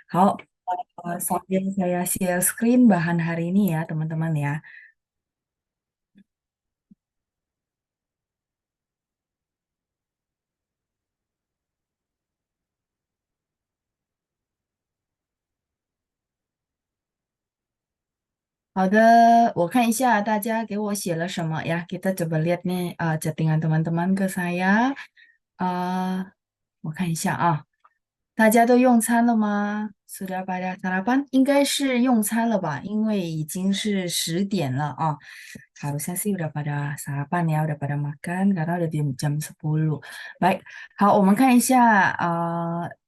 好, sambil saya share screen bahan hari ini ya, teman-teman ya. 好的，我看一下大家给我写了什么呀？Kita coba lihat nih chattingan teman-teman ke saya. 我看一下啊，大家都用餐了吗？Sudah pada sarapan？应该是用餐了吧，因为已经是10点了啊。Harusnya sih udah pada sarapan ya, udah pada makan karena udah jam 10. Baik, 好，我们看一下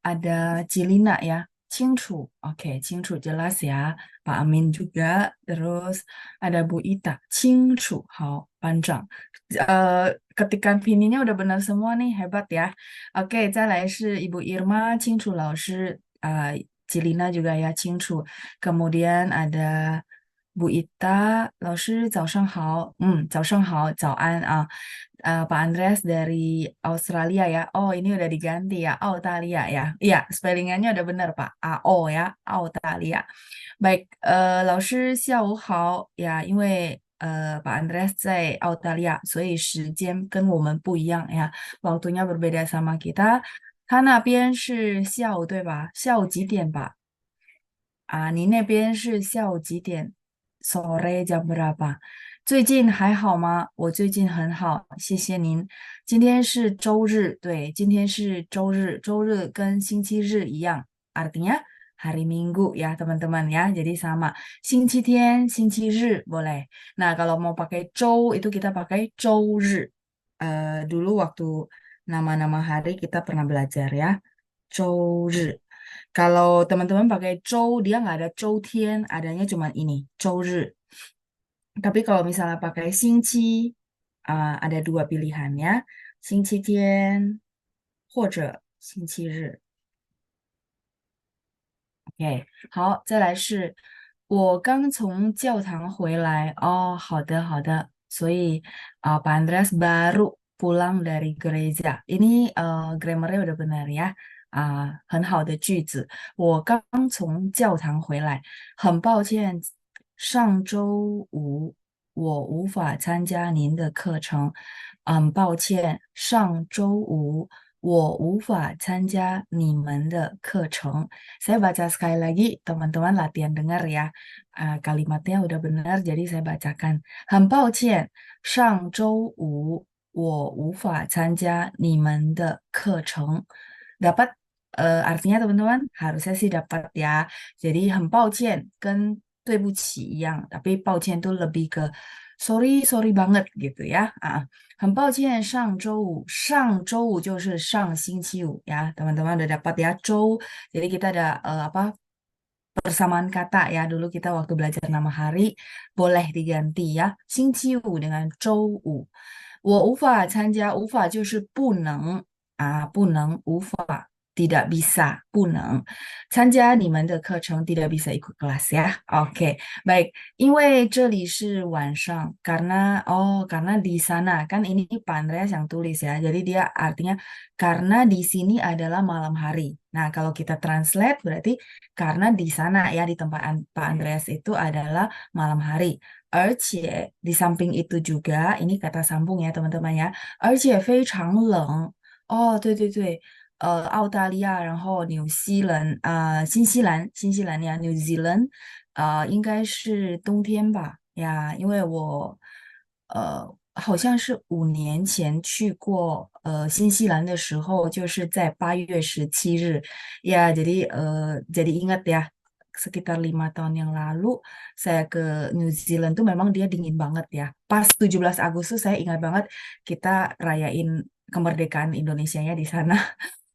ada Cilina ya. 清楚, oke, 清楚 jelas ya. Pak Amin juga, terus ada Bu Ita, 清楚, 好, panjang. Ketikan pininya udah benar semua nih, hebat ya. Oke, 再来是 Ibu Irma, 清楚老师, Cilina juga ya, 清楚. Kemudian ada Bu Ita, 老师早上好, 早上好, 早安. Pak Andreas dari Australia ya. Oh, ini udah diganti ya, Australia ya. Iya, spellingannya udah benar Pak. AO ya, Australia. Baik, 老师下午好呀，因为Pak Andreas 在澳大利亚，所以时间跟我们不一样呀，waktunya berbeda sama kita。他那边是下午对吧？下午几点吧？你那边是下午几点？Sore jam berapa？最近还好吗？我最近很好，谢谢您。今天是周日，对，今天是周日，周日跟星期日一样，artinya hari Minggu ya teman-teman ya, jadi sama. 星期天、星期日 boleh. Nah, kalau mau pakai 周 itu kita pakai 周日. Dulu waktu nama-nama hari kita pernah belajar ya. 周日. Kalau teman-teman pakai 周, dia nggak ada 周天, adanya cuma ini, 周日. Tapi kalau misalnya pakai 星期, ada dua pilihan ya. 星期天或者星期日. OK，好，再来是我刚从教堂回来。哦，好的，好的。所以Pak Andreas baru pulang dari gereja. Ini grammarnya udah benar ya. 很抱歉，上周五我无法参加您的课程。很抱歉，上周五我无法参加你们的课程。Saya baca sekali lagi, teman-teman latihan dengar ya. Kalimatnya udah benar, jadi saya bacakan. 很抱歉，上周五我无法参加你们的课程. Dapat artinya teman-teman? Harusnya sih dapat ya. Jadi 很抱歉跟对不起一样, tapi 抱歉 tuh lebih ke sorry sorry banget gitu ya. 很抱歉，上周五就是上星期五 ya, teman-teman udah dapat ya, 周, jadi kita ada apa persamaan kata ya, dulu kita waktu belajar nama hari boleh diganti ya, 星期五 dengan 周五。我无法参加，无法就是不能，不能，无法。tidak bisa, 不能参加你们的课程，tidak bisa ikut kelas ya. Oke, baik. 因为这里是晚上，karena di sana kan ini Pak Andreas yang tulis ya. Jadi dia artinya karena di sini adalah malam hari. Nah, kalau kita translate berarti karena di sana ya di tempat Pak Andreas itu adalah malam hari. 而且 di samping itu juga ini kata sambung ya teman-teman ya. 而且非常冷。哦，对对对，澳大利亚，然后纽西兰，新西兰呀，New Zealand，应该是冬天吧，呀，因为我，好像是5年前去过，新西兰的时候，就是在8月17日，ya, jadi ingat ya, sekitar 5 tahun yang lalu saya ke New Zealand tuh memang dia dingin banget ya. Pas 17 Agustus saya ingat banget kita rayain kemerdekaan Indonesianya di sana.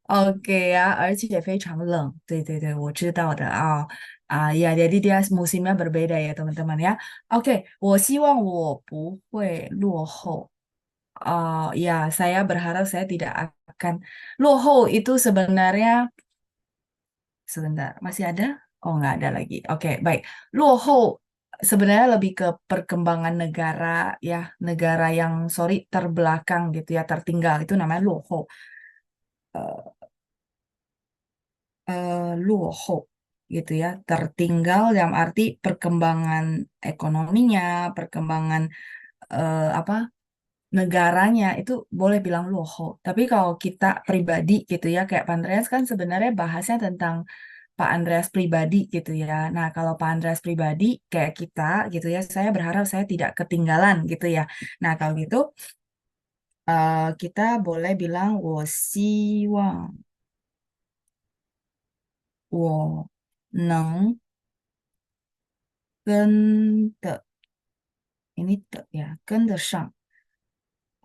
Oke ya, 而且非常冷，对对对，我知道的啊。呀，jadi dia musimnya berbeda ya teman-teman ya. Oke, 我希望我不会落后。ya, saya berharap saya tidak akan落后itu sebenarnya sebentar, masih ada? Oh, nggak ada lagi. Oke, baik. 落后 sebenarnya lebih ke perkembangan negara ya, negara yang sorry terbelakang gitu ya, tertinggal itu namanya 落后。落后 gitu ya. Tertinggal dalam arti perkembangan ekonominya, perkembangan apa negaranya itu boleh bilang loho. Tapi kalau kita pribadi gitu ya, kayak Pak Andreas kan sebenarnya bahasnya tentang Pak Andreas pribadi gitu ya. Nah, kalau Pak Andreas pribadi kayak kita gitu ya, saya berharap saya tidak ketinggalan gitu ya. Nah, kalau gitu kita boleh bilang 我能跟的 ini 的 ya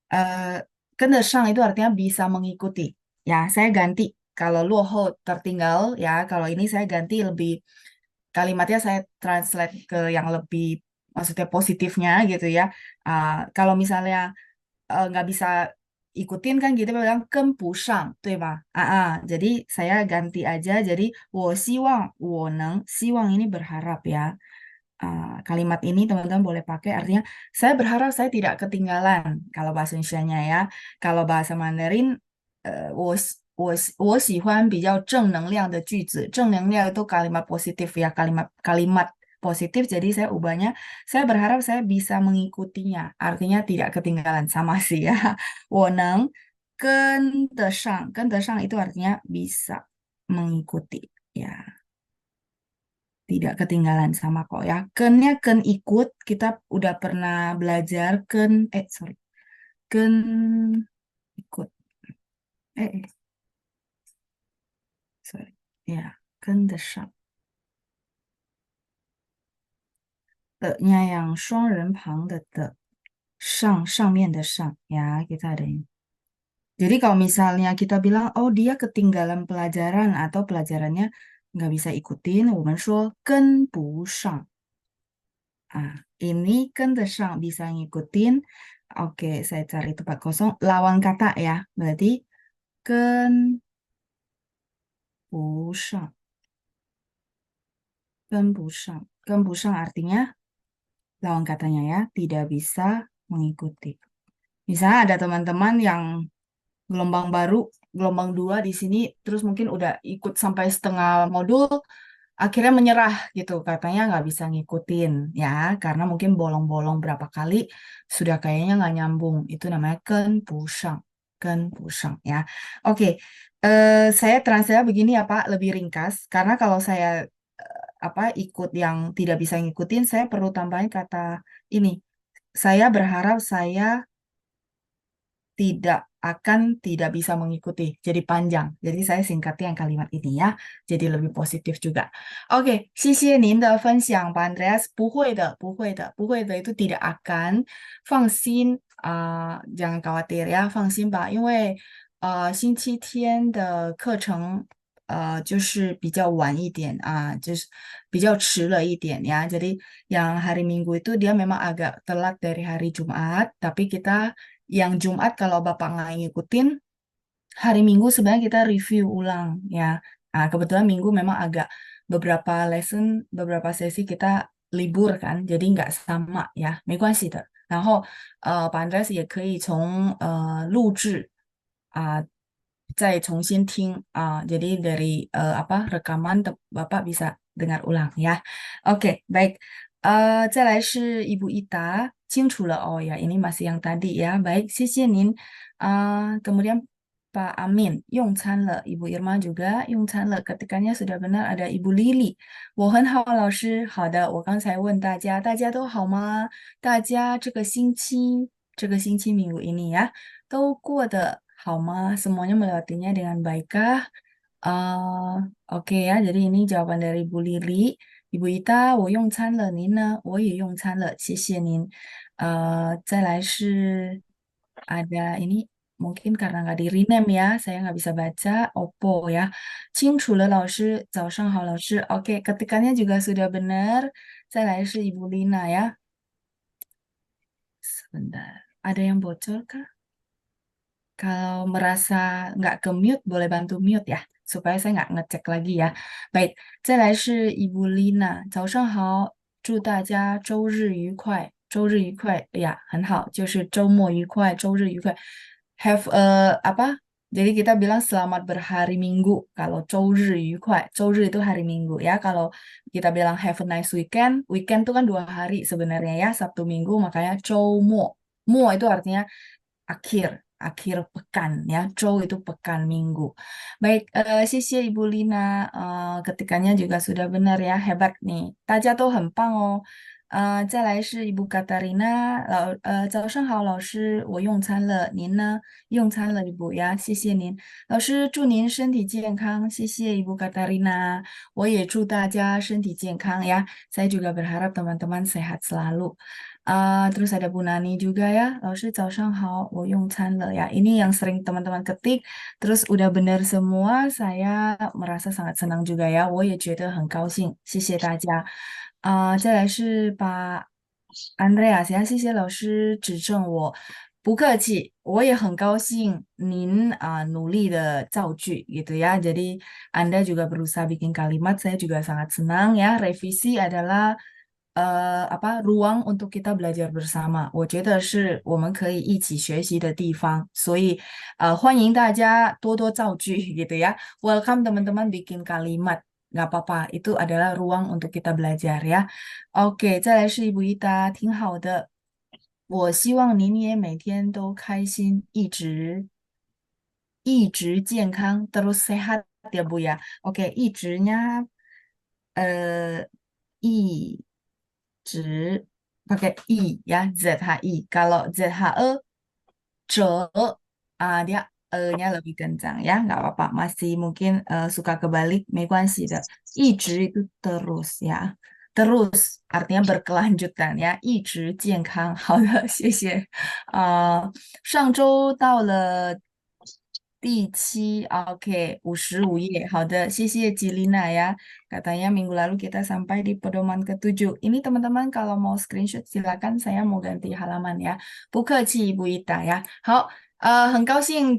呃跟得上 itu artinya bisa mengikuti. Ya, saya ganti. Kalau 落后 tertinggal ya, kalau ini saya ganti lebih kalimatnya saya translate ke yang lebih maksudnya positifnya gitu ya. Kalau misalnya nggak bisa ikutin kan gitu bilang 跟不上，对吧？jadi saya ganti aja jadi 我希望我能希望ini berharap ya. Kalimat ini teman-teman boleh pakai artinya saya berharap saya tidak ketinggalan kalau bahasa Indonesia ya. Kalau bahasa Mandarin 我喜欢比较正能量的句子，正能量 itu kalimat positif ya, kalimat positif jadi saya ubahnya saya berharap saya bisa mengikutinya, artinya tidak ketinggalan sama sih ya. 我能跟得上itu artinya bisa mengikuti ya, tidak ketinggalan sama kok ya. Kennya ken ikut, kita udah pernah belajar sorry, ken ikut, eh, sorry, ya, ken desang. Nya yang 双人旁的上面的上 ya, kita ada ini. Jadi kalau misalnya kita bilang, oh dia ketinggalan pelajaran atau pelajarannya nggak bisa ikutin, 我们说跟不上. Ini kan desang bisa ngikutin. Oke, saya cari tempat kosong. Lawan kata ya. Berarti ken busang. Ken busang. Ken busang artinya lawan katanya ya. Tidak bisa mengikuti. Misalnya ada teman-teman yang gelombang baru, gelombang dua di sini, terus mungkin udah ikut sampai setengah modul, akhirnya menyerah gitu, katanya nggak bisa ngikutin ya, karena mungkin bolong-bolong berapa kali, sudah kayaknya nggak nyambung. Itu namanya ken pusang ya. Oke, saya translate begini ya Pak, lebih ringkas, karena kalau saya ikut yang tidak bisa ngikutin, saya perlu tambahin kata ini. Saya berharap saya tidak bisa mengikuti. Jadi panjang. Jadi saya singkatnya yang kalimat ini ya. Jadi lebih positif juga. Oke, 谢谢您的分享, Pak Andreas. 不会的，不会的itu tidak akan. 放心, jangan khawatir ya, 放心吧。因为星期天的课程就是比较晚一点就是比较迟了一点ya. Jadi yang hari Minggu itu dia memang agak telat dari hari Jumat, tapi kita yang Jumat kalau Bapak nggak ngikutin, hari Minggu sebenarnya kita review ulang ya. Kebetulan Minggu memang agak beberapa lesson, beberapa sesi kita libur kan, jadi nggak sama ya, 没关系的。然后Pak Andreas 也可以从录制再重新听jadi dari rekaman Bapak bisa dengar ulang ya. Oke, baik. 再来是 Ibu Ita, 清楚了 oh ya, ini masih yang tadi ya. Baik, 谢谢您. Kemudian Pak Amin, 用餐了. Ibu Irma juga 用餐了. Ketikannya sudah benar, ada Ibu Lili. 我很好，老师。好的，我刚才问大家，大家都好吗？大家这个星期 minggu ini ya, 都过得好吗? Semuanya melewatinya dengan baikkah? Oke ya, jadi ini jawaban dari Bu Lili. Ibu Ita, 我用餐了，您呢？我也用餐了，谢谢您. 再来是 ada ini mungkin karena nggak di rename ya, saya nggak bisa baca. Oppo ya. 清楚了，老师。早上好，老师. Oke, ketikannya juga sudah benar. 再来是 Ibu Lina ya. Sebentar. Ada yang bocor kah? Kalau merasa nggak ke mute, boleh bantu mute ya, supaya saya nggak ngecek lagi ya. Baik, 再来是 Ibu Lina，早上好，祝大家周日愉快，周日愉快，呀，很好，就是周末愉快，周日愉快。Have a apa? Jadi kita bilang selamat berhari Minggu. Kalau 周日愉快, 周日 itu hari Minggu ya. Kalau kita bilang have a nice weekend, weekend itu kan 2 hari sebenarnya ya, Sabtu Minggu, makanya 周末. Mo itu artinya akhir, akhir pekan ya. Zhou itu pekan minggu. Baik, 谢谢 Ibu Lina. Ketikannya juga sudah benar ya, hebat nih. 大家都很棒哦。再来是一部 Katarina，早上好，老师，我用餐了，您呢？用餐了一部呀，谢谢您，老师，祝您身体健康，谢谢一部 Katarina，我也祝大家身体健康ya. Saya juga berharap teman-teman sehat selalu. Terus ada Bu Nani juga ya, 老师早上好，我用餐了 ya. Ini yang sering teman-teman ketik, terus udah benar semua, saya merasa sangat senang juga ya. 我也觉得很高兴，谢谢大家。再来是把 Andreas 呀，谢谢老师指正我，不客气，我也很高兴您努力的造句gitu ya. Jadi Anda juga berusaha bikin kalimat, saya juga sangat senang ya. Revisi adalah ruang untuk kita belajar bersama. 我觉得是我们可以一起学习的地方，所以欢迎大家多多造句gitu ya. Welcome teman-teman bikin kalimat. Nggak apa-apa, itu adalah ruang untuk kita belajar ya. Oke，再来是一步一答，挺好的。我希望您也每天都开心，一直健康，terus sehat ya Bu ya. Oke, 一直nya 一直 pakai i ya, ZHI. Kalau ZHE, 者 dia nya lebih kencang ya, nggak apa-apa. Masih mungkin suka kebalik, 没关系的。一直 itu terus ya. Terus artinya berkelanjutan ya, 一直健康。好的，谢谢。上周到了第7 oke 55页. 好的，谢谢 Cilina ya. Katanya minggu lalu kita sampai di pedoman ke-7. Ini teman-teman kalau mau screenshot silakan, saya mau ganti halaman ya. 不客气，不一打呀。好，很高兴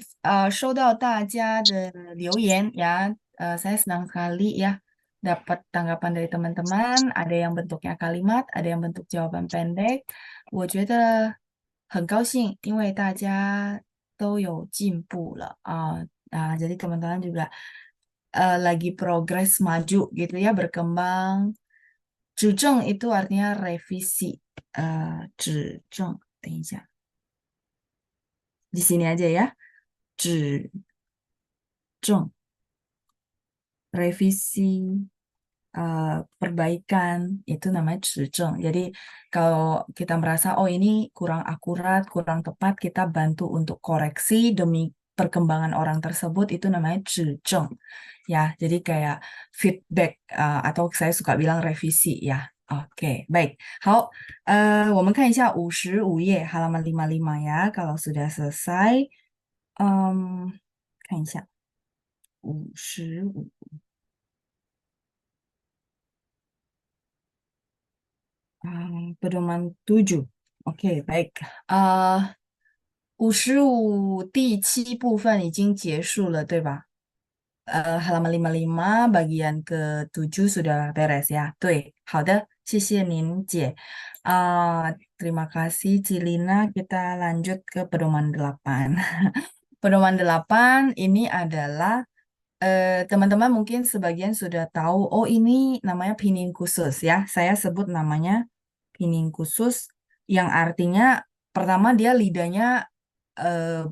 收到大家的留言ya. Saya senang sekali ya dapat tanggapan dari teman-teman. Ada yang bentuknya kalimat, ada yang bentuk jawaban pendek. 我觉得很高兴，因为大家都有进步了。jadi teman-teman juga lagi progres maju gitu ya, berkembang. 指正 itu artinya revisi. 指正，等一下，di sini aja ya. 指正 revisi, perbaikan, itu namanya 指正. Jadi kalau kita merasa oh ini kurang akurat, kurang tepat, kita bantu untuk koreksi demi perkembangan orang tersebut, itu namanya 指正. Ya, jadi kayak feedback, atau saya suka bilang revisi ya. Oke, baik. 好，我们看一下55页 halaman 55 ya. Kalau sudah selesai, 看一下55. Pedoman 7. Oke, baik. 55第7部分已经结束了，对吧？halaman 55 bagian ke-7 sudah beres ya. 对，好的，谢谢您姐。terima kasih Cilina. Kita lanjut ke pedoman 8. Pedoman 8 ini adalah teman-teman mungkin sebagian sudah tahu, oh ini namanya pining khusus ya. Saya sebut namanya pining khusus yang artinya pertama dia lidahnya eh,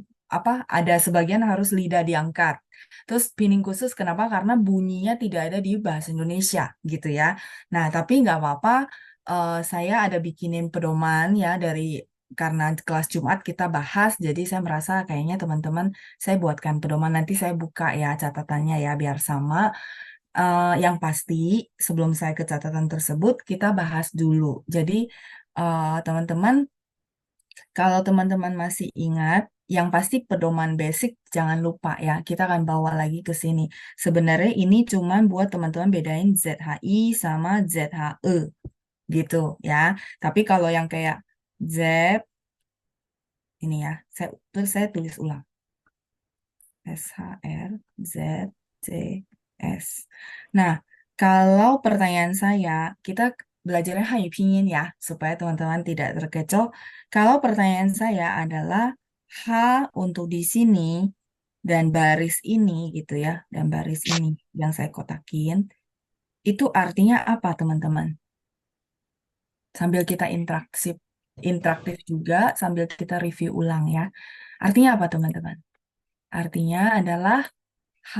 ada sebagian harus lidah diangkat. Terus pining khusus kenapa? Karena bunyinya tidak ada di bahasa Indonesia gitu ya. Nah, tapi nggak apa-apa. Saya ada bikinin pedoman ya dari karena kelas Jumat kita bahas, jadi saya merasa kayaknya teman-teman saya buatkan pedoman, nanti saya buka ya catatannya ya biar sama. Yang pasti sebelum saya ke catatan tersebut kita bahas dulu. Jadi teman-teman kalau teman-teman masih ingat, yang pasti pedoman basic jangan lupa ya. Kita akan bawa lagi ke sini. Sebenarnya ini cuma buat teman-teman bedain ZHI sama ZHE gitu ya. Tapi kalau yang kayak Z ini ya, saya tulis ulang. SHR, Z, C, S. Nah, kalau pertanyaan saya, kita belajarnya Hanyu Pinyin ya, supaya teman-teman tidak terkecoh. Kalau pertanyaan saya adalah H untuk di sini dan baris ini gitu ya, dan baris ini yang saya kotakin, itu artinya apa teman-teman? Sambil kita interaktif juga, sambil kita review ulang ya. Artinya apa teman-teman? Artinya adalah H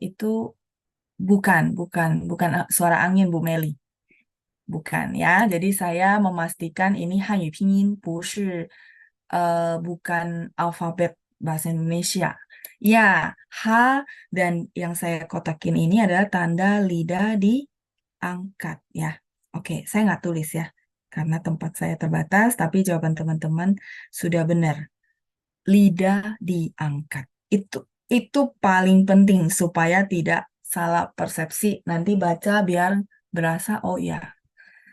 itu bukan suara angin Bu Meli. Bukan ya. Jadi saya memastikan ini Hanyu Pinyin, bukan alfabet bahasa Indonesia. Ya, H dan yang saya kotakin ini adalah tanda lidah diangkat ya. Oke, saya nggak tulis ya. Karena tempat saya terbatas, tapi jawaban teman-teman sudah benar. Lidah diangkat. Itu paling penting supaya tidak salah persepsi. Nanti baca biar berasa, oh ya.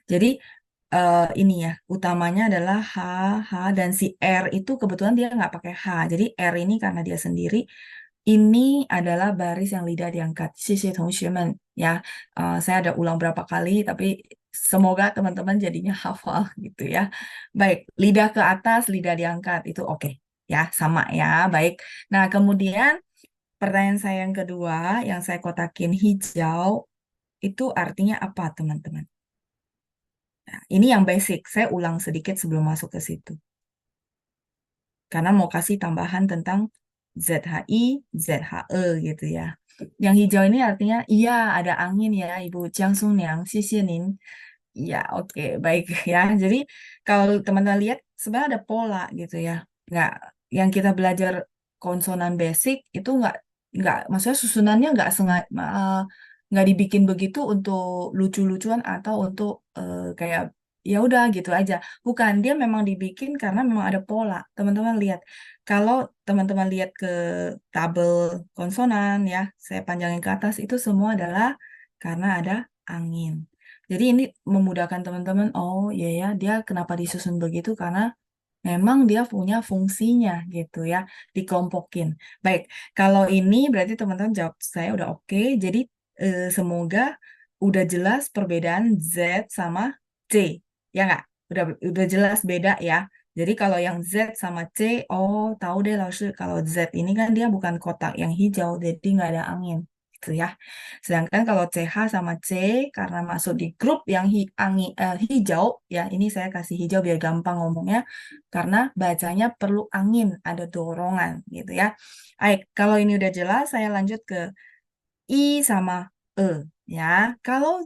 Jadi ini ya, utamanya adalah H, H, dan si R itu kebetulan dia nggak pakai H. Jadi R ini karena dia sendiri, ini adalah baris yang lidah diangkat. Sisi teman ya. Saya ada ulang berapa kali, tapi semoga teman-teman jadinya hafal gitu ya. Baik, lidah ke atas, lidah diangkat, itu oke. Ya, sama ya, baik. Nah, kemudian pertanyaan saya yang kedua, yang saya kotakin hijau, itu artinya apa teman-teman? Nah, ini yang basic. Saya ulang sedikit sebelum masuk ke situ. Karena mau kasih tambahan tentang ZHI, ZHE gitu ya. Yang hijau ini artinya, iya ada angin ya, Ibu Jiang Sung-niang, Nin. Iya, oke, baik ya. Jadi kalau teman-teman lihat, sebenarnya ada pola gitu ya. Nggak, yang kita belajar konsonan basic itu maksudnya susunannya nggak dibikin begitu untuk lucu-lucuan atau untuk kayak ya udah gitu aja. Bukan, dia memang dibikin karena memang ada pola. Teman-teman lihat, kalau teman-teman lihat ke tabel konsonan ya, saya panjangin ke atas itu semua adalah karena ada angin. Jadi ini memudahkan teman-teman. Oh iya ya, dia kenapa disusun begitu? Karena memang dia punya fungsinya gitu ya, dikelompokin. Baik, kalau ini berarti teman-teman jawab saya udah oke. Jadi semoga udah jelas perbedaan Z sama C, ya nggak? Udah jelas beda ya. Jadi kalau yang Z sama C, oh tahu deh langsung kalau Z ini kan dia bukan kotak yang hijau, jadi nggak ada angin gitu ya. Sedangkan kalau CH sama C karena masuk di grup yang hijau, ya ini saya kasih hijau biar gampang ngomongnya, karena bacanya perlu angin, ada dorongan gitu ya. Baik, kalau ini udah jelas, saya lanjut ke I sama E ya. Kalau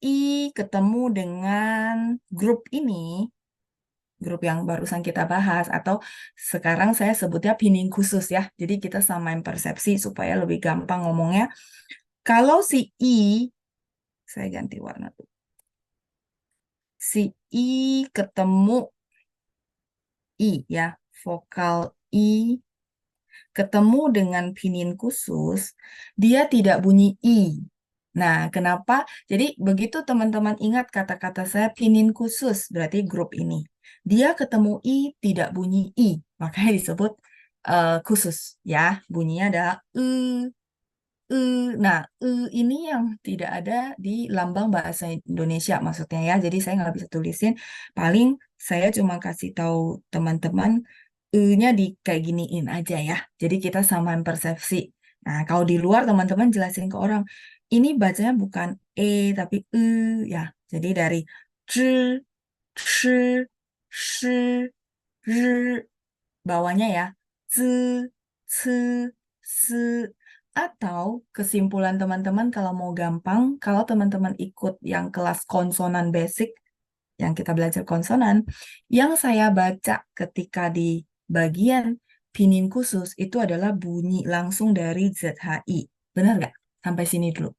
I ketemu dengan grup ini, grup yang barusan kita bahas, atau sekarang saya sebutnya pining khusus ya. Jadi kita samain persepsi supaya lebih gampang ngomongnya. Kalau si I, saya ganti warna tuh. Si I ketemu I ya, vokal I ketemu dengan pinin khusus, dia tidak bunyi I. Nah, kenapa? Jadi begitu teman-teman ingat kata-kata saya pinin khusus, berarti grup ini. Dia ketemu I, tidak bunyi I, makanya disebut khusus ya. Bunyinya adalah nah, ini yang tidak ada di lambang bahasa Indonesia maksudnya ya. Jadi saya nggak bisa tulisin. Paling saya cuma kasih tahu teman-teman nya di kayak giniin aja ya. Jadi kita samain persepsi. Nah, kalau di luar teman-teman jelasin ke orang, ini bacanya bukan tapi ya. Jadi dari z, ch, sh, r, bawahnya ya. Z, c, s, atau kesimpulan teman-teman kalau mau gampang, kalau teman-teman ikut yang kelas konsonan basic, yang kita belajar konsonan, yang saya baca ketika di bagian pinim khusus itu adalah bunyi langsung dari ZHI. Benar nggak? Sampai sini dulu.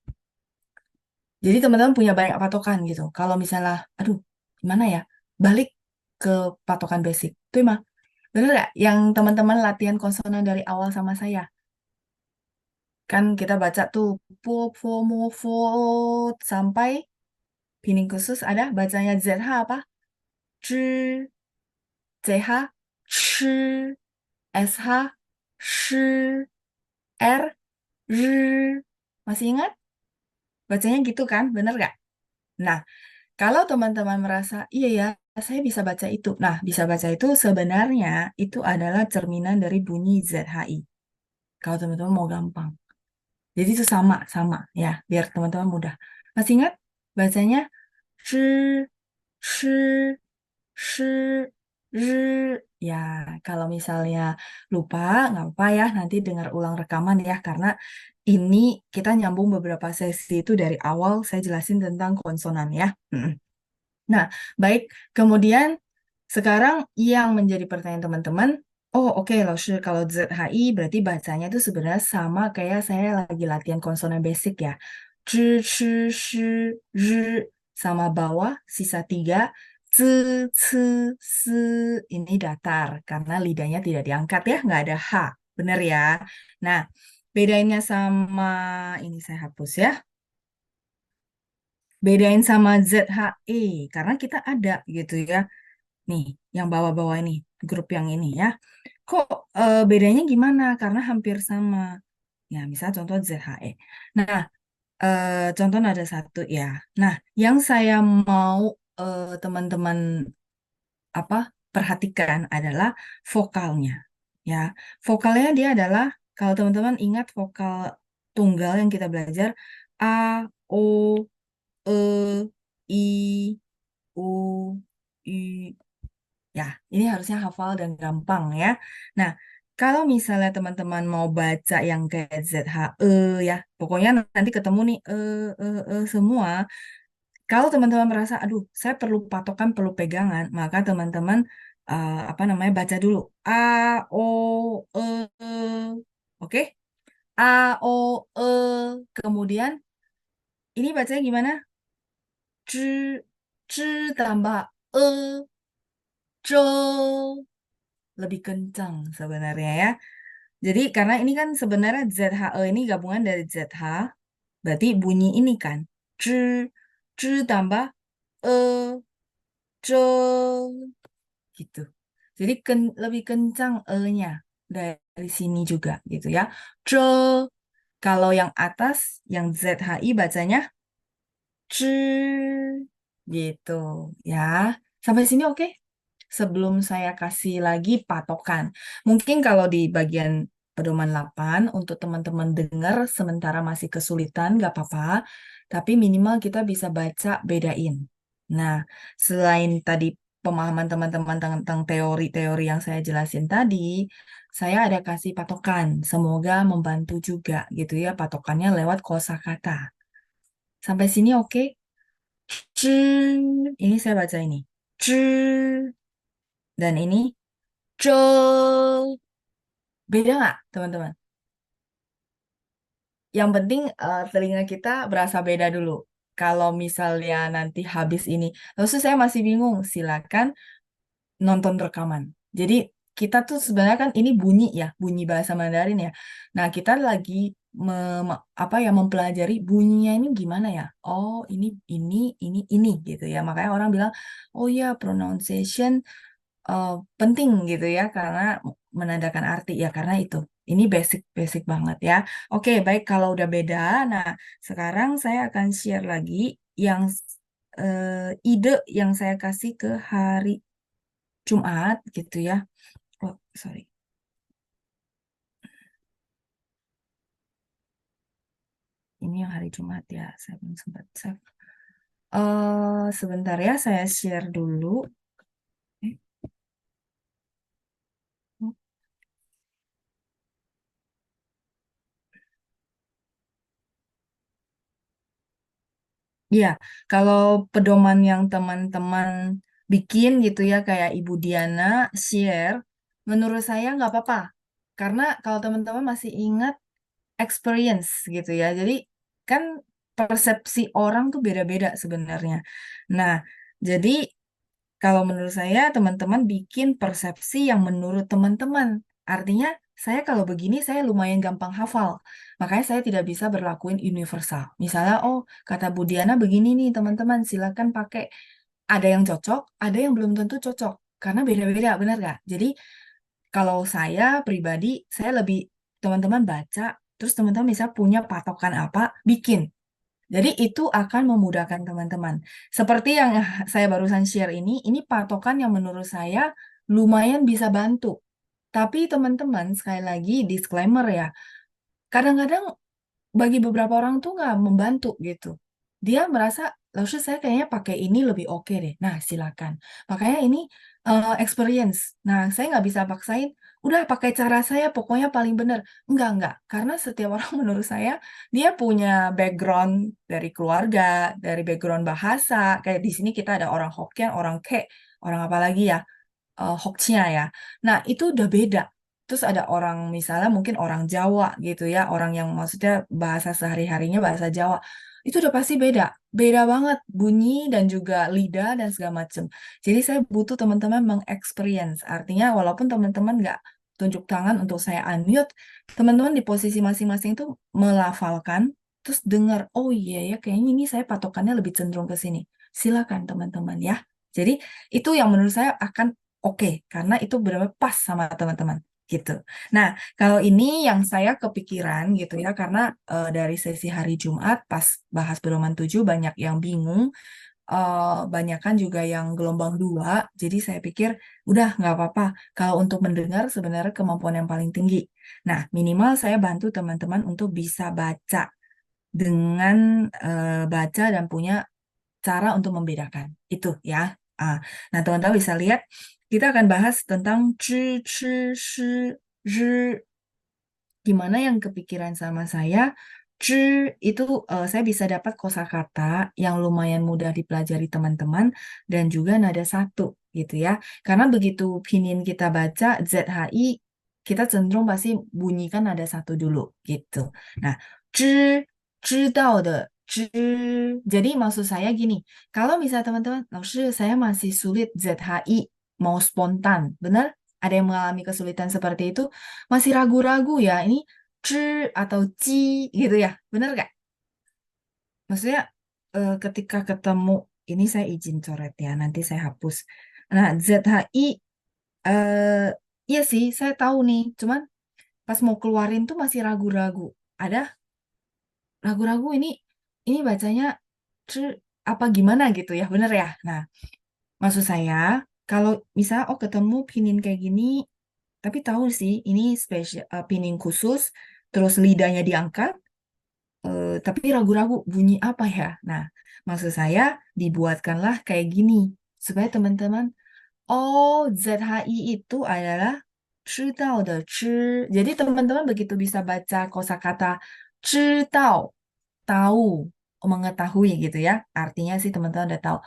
Jadi teman-teman punya banyak patokan gitu. Kalau misalnya, aduh, gimana ya? Balik ke patokan basic. Itu emang benar nggak? Yang teman-teman latihan konsonan dari awal sama saya. Kan kita baca tuh po, po, mo, fo, sampai pining khusus ada bacanya ZH apa? Z, CH, sh, SH, sh, R, R. Masih ingat? Bacanya gitu kan? Bener nggak? Nah, kalau teman-teman merasa, iya ya, saya bisa baca itu. Nah, bisa baca itu sebenarnya itu adalah cerminan dari bunyi ZHI. Kalau teman-teman mau gampang. Jadi itu sama ya, biar teman-teman mudah. Masih ingat bacanya? Zhi, shi, shi, zhi. Ya, kalau misalnya lupa, nggak apa ya, nanti dengar ulang rekaman ya, karena ini kita nyambung beberapa sesi itu dari awal, saya jelasin tentang konsonan ya. Nah, baik. Kemudian sekarang yang menjadi pertanyaan teman-teman, oh oke, Laoshi, kalau ZHI berarti bacanya itu sebenarnya sama kayak saya lagi latihan konsonan basic ya. Zhi, shi, shi, zhi, sama bawah, sisa tiga. Zi, ci, si, ini datar, karena lidahnya tidak diangkat ya, nggak ada H. Bener ya? Nah, bedainnya sama, ini saya hapus ya. Bedain sama ZHE, karena kita ada gitu ya. Nih, yang bawah-bawah ini, grup yang ini ya. Kok bedanya gimana? Karena hampir sama. Ya, misal contoh ZHE. Nah, contoh ada satu ya. Nah, yang saya mau teman-teman apa perhatikan adalah vokalnya. Ya, vokalnya dia adalah kalau teman-teman ingat vokal tunggal yang kita belajar A, O, E, I, U, I. Ya, ini harusnya hafal dan gampang ya. Nah, kalau misalnya teman-teman mau baca yang kayak ZHE ya, pokoknya nanti ketemu nih semua. Kalau teman-teman merasa, aduh, saya perlu patokan, perlu pegangan, maka teman-teman apa namanya baca dulu A, O, E, E. Oke? A, O, E. Kemudian ini bacanya gimana? Z, Z tambah E, Z. Lebih kencang sebenarnya ya. Jadi karena ini kan sebenarnya ZHE ini gabungan dari ZH, berarti bunyi ini kan. Z, Z tambah E, Z gitu. Jadi lebih kencang E-nya dari sini juga gitu ya. Z. Kalau yang atas, yang ZHI bacanya Z gitu ya. Sampai sini oke? Sebelum saya kasih lagi patokan. Mungkin kalau di bagian pedoman 8 untuk teman-teman dengar sementara masih kesulitan, nggak apa-apa. Tapi minimal kita bisa baca bedain. Nah, selain tadi pemahaman teman-teman tentang teori-teori yang saya jelasin tadi, saya ada kasih patokan. Semoga membantu juga gitu ya patokannya lewat kosakata. Sampai sini oke? Ini saya baca ini. Dan ini cel. Beda nggak, teman-teman? Yang penting telinga kita berasa beda dulu. Kalau misalnya nanti habis ini, terus saya masih bingung, silakan nonton rekaman. Jadi kita tuh sebenarnya kan ini bunyi ya, bunyi bahasa Mandarin ya. Nah, kita lagi apa ya mempelajari bunyinya ini gimana ya? Oh, ini gitu ya. Makanya orang bilang, "Oh ya, pronunciation eh, penting gitu ya karena menandakan arti ya karena itu. Ini basic banget ya. Oke, baik kalau udah beda. Nah, sekarang saya akan share lagi yang ide yang saya kasih ke hari Jumat gitu ya. Oh, sorry. Ini yang hari Jumat ya. Saya belum sempat save. Sebentar ya, saya share dulu. Eh, oh, iya, kalau pedoman yang teman-teman bikin gitu ya, kayak Ibu Diana share, menurut saya nggak apa-apa. Karena kalau teman-teman masih ingat experience gitu ya, jadi kan persepsi orang tuh beda-beda sebenarnya. Nah, jadi kalau menurut saya, teman-teman bikin persepsi yang menurut teman-teman. Artinya, saya kalau begini, saya lumayan gampang hafal. Makanya saya tidak bisa berlakuin universal. Misalnya, oh, kata Bu Diana begini nih, teman-teman, silakan pakai. Ada yang cocok, ada yang belum tentu cocok. Karena beda-beda, benar nggak? Jadi, kalau saya pribadi, saya lebih, teman-teman baca, terus teman-teman bisa punya patokan apa, bikin. Jadi itu akan memudahkan teman-teman. Seperti yang saya barusan share ini patokan yang menurut saya lumayan bisa bantu. Tapi teman-teman, sekali lagi disclaimer ya, kadang-kadang bagi beberapa orang tuh nggak membantu gitu. Dia merasa, lalu saya kayaknya pakai ini lebih oke deh. Nah, silakan. Makanya ini experience. Nah, saya nggak bisa paksain, udah pakai cara saya pokoknya paling benar. Enggak. Karena setiap orang menurut saya, dia punya background dari keluarga, dari background bahasa. Kayak di sini kita ada orang Hokkien, orang Ke, orang apa lagi ya? Hoknya ya. Nah, itu udah beda. Terus ada orang misalnya mungkin orang Jawa gitu ya, orang yang maksudnya bahasa sehari-harinya bahasa Jawa. Itu udah pasti beda. Beda banget bunyi dan juga lidah dan segala macam. Jadi saya butuh teman-teman mengexperience. Artinya walaupun teman-teman nggak tunjuk tangan untuk saya unmute, teman-teman di posisi masing-masing itu melafalkan, terus dengar, oh iya ya kayaknya ini saya patokannya lebih cenderung ke sini. Silakan teman-teman ya. Jadi itu yang menurut saya akan oke, karena itu benar-benar pas sama teman-teman gitu. Nah, kalau ini yang saya kepikiran gitu ya, karena dari sesi hari Jumat pas bahas pedoman 7 banyak yang bingung, banyak kan juga yang gelombang dua, jadi saya pikir udah nggak apa-apa. Kalau untuk mendengar sebenarnya kemampuan yang paling tinggi. Nah, minimal saya bantu teman-teman untuk bisa baca dengan baca dan punya cara untuk membedakan itu ya. Ah, nah, teman-teman bisa lihat kita akan bahas tentang zhi, chi, shi, zhi. Gimana yang kepikiran sama saya? Zhi itu saya bisa dapat kosakata yang lumayan mudah dipelajari teman-teman dan juga nada satu gitu ya. Karena begitu pinin kita baca ZHI kita cenderung pasti bunyikan nada satu dulu gitu. Nah, zhi 知道的 jadi maksud saya gini, kalau misalnya teman-teman, lalu saya masih sulit ZHI mau spontan, benar? Ada yang mengalami kesulitan seperti itu, masih ragu-ragu ya, ini c atau ci gitu ya, benar gak? Maksudnya ketika ketemu, ini saya izin coret ya, nanti saya hapus. Nah, ZHI, eh iya sih, saya tahu nih, cuman pas mau keluarin tuh masih ragu-ragu. Ada ragu-ragu ini bacanya apa gimana gitu ya, bener ya? Nah, maksud saya kalau misalnya oh ketemu pinin kayak gini, tapi tahu sih ini spesial pinin khusus, terus lidahnya diangkat, tapi ragu-ragu bunyi apa ya? Nah, maksud saya dibuatkanlah kayak gini supaya teman-teman oh ZHI itu adalah 知道的知. Jadi teman-teman begitu bisa baca kosakata 知道 tahu, mengetahui gitu ya. Artinya sih teman-teman udah tahu.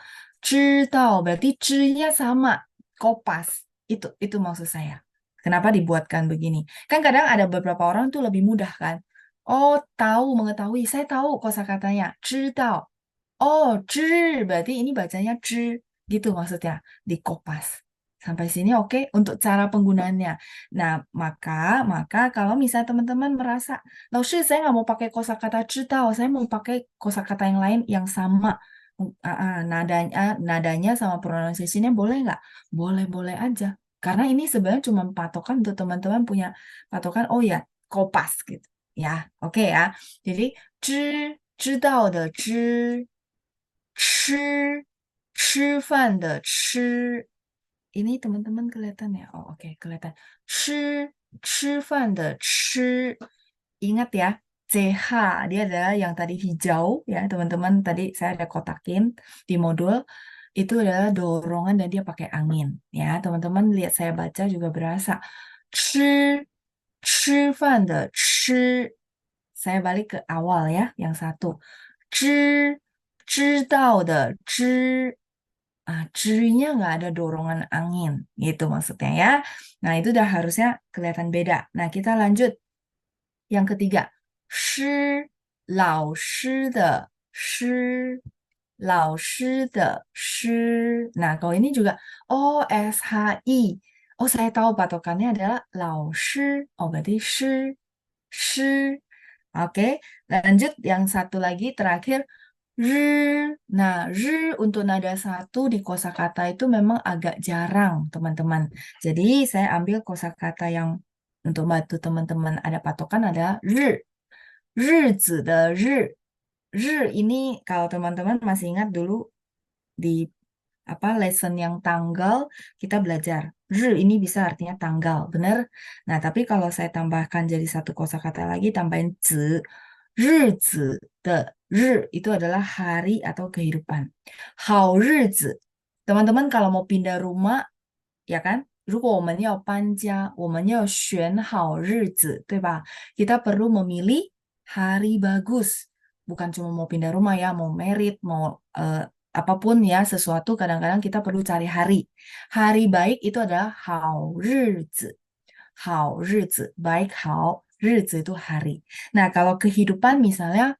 知道 berarti 知nya sama, kopas. Itu maksud saya. Kenapa dibuatkan begini? Kan kadang ada beberapa orang tuh lebih mudah kan. Oh, tahu, mengetahui. Saya tahu kosakatanya. 知道. Oh, 知 berarti ini bacanya 知. Gitu maksudnya. Dikopas. Sampai sini oke untuk cara penggunaannya. Nah, maka kalau misalnya teman-teman merasa, "Lalu saya nggak mau pakai kosakata 知道, saya mau pakai kosakata yang lain yang sama. Nadanya sama pronunciation-nya boleh nggak? Boleh-boleh aja. Karena ini sebenarnya cuma patokan untuk teman-teman punya patokan, oh ya, kopas gitu. Ya, oke ya. Jadi, 知道的知, 吃饭的吃. Ini teman-teman kelihatan ya? Oh, oke, kelihatan. 吃饭的吃. Ingat ya, CH dia adalah yang tadi hijau ya, teman-teman. Tadi saya ada kotakin di modul. Itu adalah dorongan dan dia pakai angin ya. Teman-teman lihat saya baca juga berasa. 吃饭的吃. Saya balik ke awal ya, yang satu. 知道的知. Nya nggak ada dorongan angin, gitu maksudnya ya. Nah, itu udah harusnya kelihatan beda. Nah, kita lanjut. Yang ketiga, 师,老师的师, 老师的师. Nah, kalau ini juga, oh, SHI. Oh, saya tahu patokannya adalah 老师. Oh, berarti 师, 师. Oke, lanjut yang satu lagi terakhir Nah, untuk nada satu di kosakata itu memang agak jarang, teman-teman. Jadi, saya ambil kosakata yang untuk bantu teman-teman ada patokan ada 日子的日. Ini kalau teman-teman masih ingat dulu di apa lesson yang tanggal kita belajar. Ri ini bisa artinya tanggal, benar? Nah, tapi kalau saya tambahkan jadi satu kosakata lagi, tambahin zi, zi de ri itu adalah hari atau kehidupan. Hao zi. Teman-teman kalau mau pindah rumah, ya kan? 如果我们要搬家，我们要选好日子，对吧？Kita perlu memilih hari bagus. Bukan cuma mau pindah rumah ya, mau merit, mau apapun ya, sesuatu kadang-kadang kita perlu cari hari. Hari baik itu adalah 好日子. 好日子, baik 好，日子 itu hari. Nah, kalau kehidupan misalnya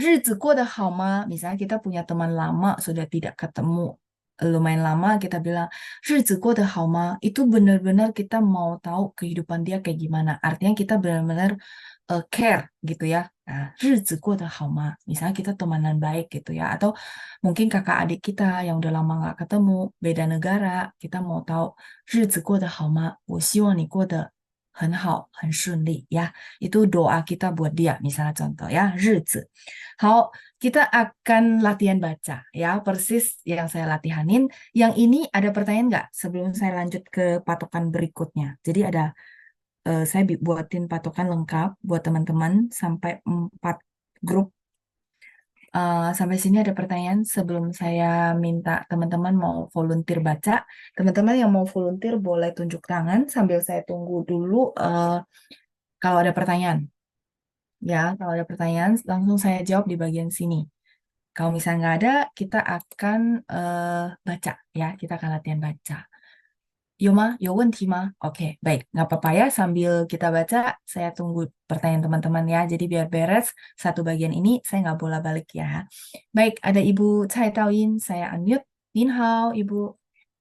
日子过得好吗? Misalnya kita punya teman lama sudah tidak ketemu lumayan lama kita bilang 日子过得好吗? Itu benar-benar kita mau tahu kehidupan dia kayak gimana. Artinya kita benar-benar care gitu ya. Nah, 日子过得好吗? Misalnya kita temenan baik gitu ya. Atau mungkin kakak adik kita yang udah lama nggak ketemu, beda negara, kita mau tahu 日子过得好吗? 我希望你过得很好，很顺利 ya. Itu doa kita buat dia, misalnya contoh ya, 日子. Kita akan latihan baca ya, persis yang saya latihanin. Yang ini ada pertanyaan nggak sebelum saya lanjut ke patokan berikutnya? Jadi saya buatin patokan lengkap buat teman-teman sampai 4 grup. Sampai sini ada pertanyaan sebelum saya minta teman-teman mau volunteer baca. Teman-teman yang mau volunteer boleh tunjuk tangan sambil saya tunggu dulu kalau ada pertanyaan. Ya, kalau ada pertanyaan langsung saya jawab di bagian sini. Kalau misalnya nggak ada, kita akan baca ya, kita akan latihan baca. Yoma, yo ma? Oke, baik. Nggak apa-apa ya, sambil kita baca, saya tunggu pertanyaan teman-teman ya. Jadi biar beres satu bagian ini, saya nggak bolak-balik ya. Baik, ada Ibu Cai Taoyin, saya unmute. Nin hao, Ibu.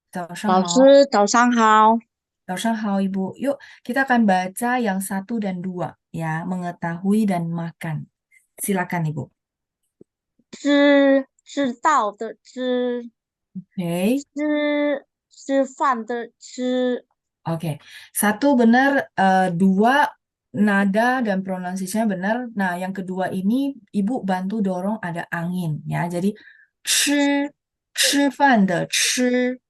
早上好. 老师，早上好。早上好, Ibu. Yuk, kita akan baca yang 1 dan 2 ya, mengetahui dan makan. Silakan, Ibu. 知道的知，Oke. 吃饭的吃，Oke, satu benar, 2 nada dan pronunciasinya benar. Nah, yang kedua ini Ibu bantu dorong ada angin ya. Jadi 吃饭的吃.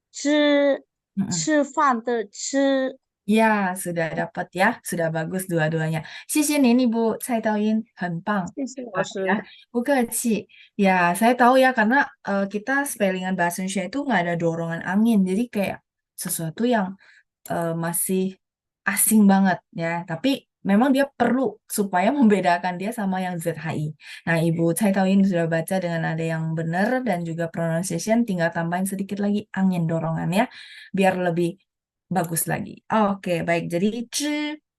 吃 Mm-mm. 吃饭的吃。Ya, sudah dapat ya. Sudah bagus dua-duanya. 谢谢您, Ibu Cai Taoyin. 很棒. 好ya, 谢谢老师。不客气. Ya, saya tahu ya karena kita spellingan bahasa Indonesia itu nggak ada dorongan angin. Jadi kayak sesuatu yang masih asing banget ya. Tapi memang dia perlu supaya membedakan dia sama yang ZHI. Nah, Ibu Cai Taoyin sudah baca dengan ada yang benar dan juga pronunciation. Tinggal tambahin sedikit lagi angin dorongannya biar lebih bagus lagi. Oke, baik. Jadi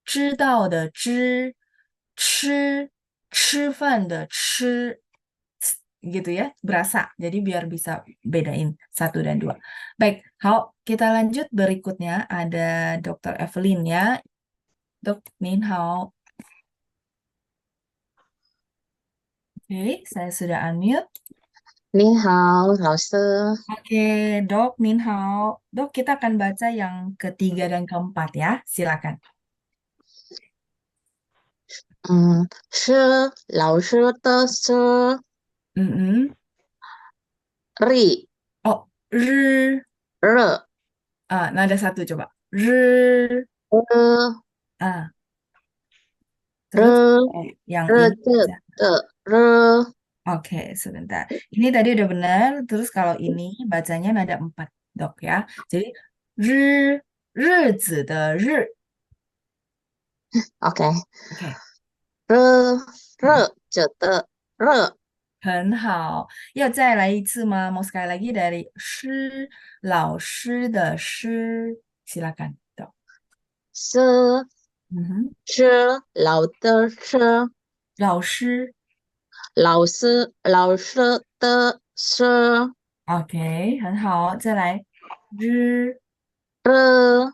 知道的知，吃饭的吃，gitu ya, berasa. Jadi biar bisa bedain 1 dan 2. Baik, kita lanjut berikutnya. Ada Dokter Evelyn ya. Dok, Nin hao. Oke, saya sudah unmute. 你好，老师。Oke, Dok, Nin hao. Dok, kita akan baca yang ketiga dan keempat ya. Silakan. 吃老师的吃，Mm-mm. 力 Oh, r. 热 Nada satu coba. R. 的 Ah, terus 热 yang 热 ini 的的热 oke, sebentar. Ini tadi udah benar. Terus kalau ini bacanya nada 4, Dok ya. Jadi 日日子的日. OK，Oke. 热着的热，很好，要再来一次吗？Mau sekali lagi dari 老师的师. Silakan, Dok. 是 Mhm. 吃老的吃，老师. 老师的吃。Oke, 很好。再来日。热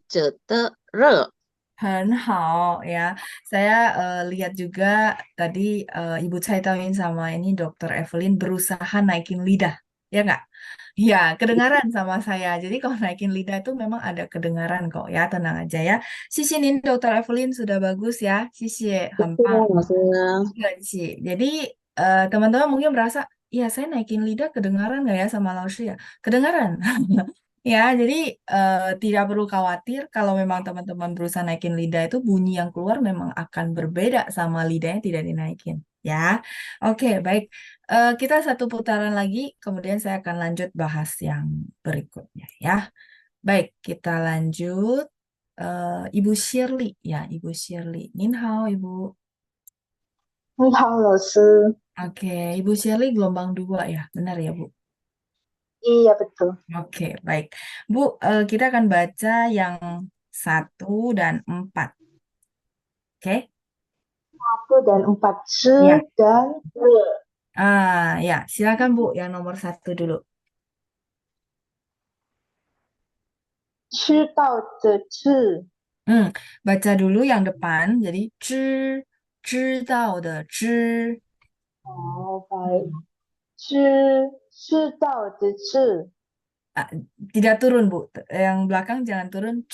热的热，很好ya. Saya lihat juga tadi Ibu Cai Tauin sama ini Dokter Evelyn berusaha naikin lidah, ya nggak? Ya, kedengaran sama saya. Jadi kalau naikin lidah itu memang ada kedengaran kok ya, tenang aja ya. Sisi ini Dokter Evelyn sudah bagus ya. Sisi, 很棒. 老师。Jadi teman-teman mungkin merasa Iya, saya naikin lidah kedengaran nggak ya sama Laoshi ya? Kedengaran. Ya, jadi tidak perlu khawatir kalau memang teman-teman berusaha naikin lidah itu bunyi yang keluar memang akan berbeda sama lidahnya tidak dinaikin. Ya, oke, baik. Kita satu putaran lagi, kemudian saya akan lanjut bahas yang berikutnya ya. Baik, kita lanjut. Ibu Shirley, ya, Ibu Shirley. Nin hao, Ibu. 你好，老师。 Oke, Ibu Shirley gelombang 2 ya, benar ya, Bu? Iya, betul. Oke, baik. Bu, kita akan baca yang 1 dan 4. Oke? 1 dan 4. Ya. 吃dan re. Ya, silakan Bu, yang nomor 1 dulu. 吃到的吃. Baca dulu yang depan, jadi 知道的知. Oh, baik. Hmm. 吃到的吃. Ah, tidak turun, Bu. Yang belakang jangan turun.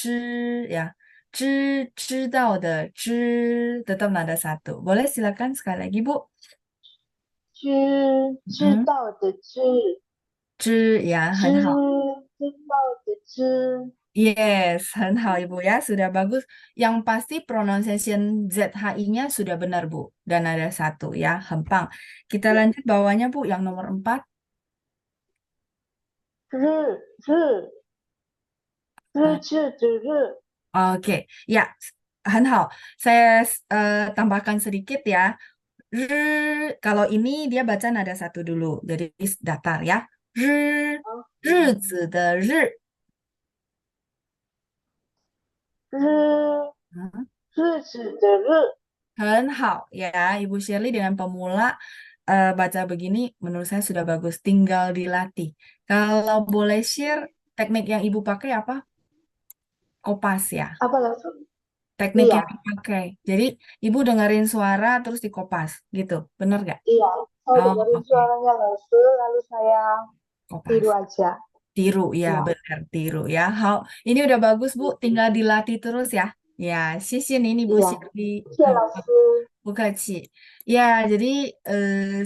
Ya. 知道的知 tetap nada 1. Boleh silakan sekali lagi, Bu. 知道的知. 知, ya, 很好. 知道的知. Yes, 很好, Ibu ya. Sudah bagus. Yang pasti pronunciation ZHI-nya sudah benar, Bu. Dan ada 1 ya. Hempang. Kita lanjut bawahnya, Bu. Yang nomor 4. 日日. 日志的日. Oke, ya, 很好. Saya tambahkan sedikit ya. Kalau ini dia baca nada 1 dulu. Jadi datar ya. 日日子的日. 日 Hmm. 日子的日. 很好 ya, Ibu Shirley dengan pemula baca begini menurut saya sudah bagus. Tinggal dilatih. Kalau boleh share teknik yang Ibu pakai apa? Kopas ya. Apa langsung? Teknik Iya, yang dipakai. Jadi Ibu dengerin suara terus dikopas gitu. Bener gak? iya. Saya Oh, dengerin oke. suaranya langsung, lalu saya Kopas. tiru aja. Tiru ya, Iya, benar tiru ya. Ini udah bagus Bu, tinggal dilatih terus ya. Ya, sisi ini Bu iya. Shirley. Iya, langsung. Bukaci. Ya, jadi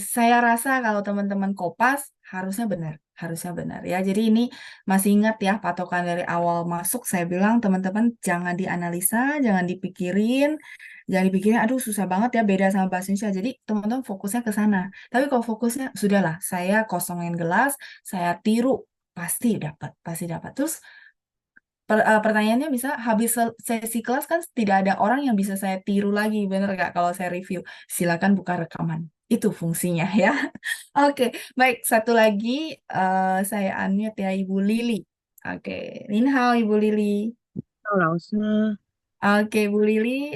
saya rasa kalau teman-teman kopas harusnya benar ya. Jadi ini masih ingat ya patokan dari awal masuk saya bilang teman-teman jangan dianalisa, jangan dipikirin, jangan dipikirin aduh susah banget ya beda sama bahasa Indonesia. Jadi teman-teman fokusnya ke sana. Tapi kalau fokusnya sudahlah, saya kosongin gelas, saya tiru pasti dapat, pasti dapat. Terus pertanyaannya bisa habis sesi kelas kan tidak ada orang yang bisa saya tiru lagi, bener nggak kalau saya review? Silakan buka rekaman. Itu fungsinya ya. Oke, baik. Satu lagi saya unmute ya Ibu Lili. Oke, Ninhao Ibu Lili. 老师，Oke, Bu Lili,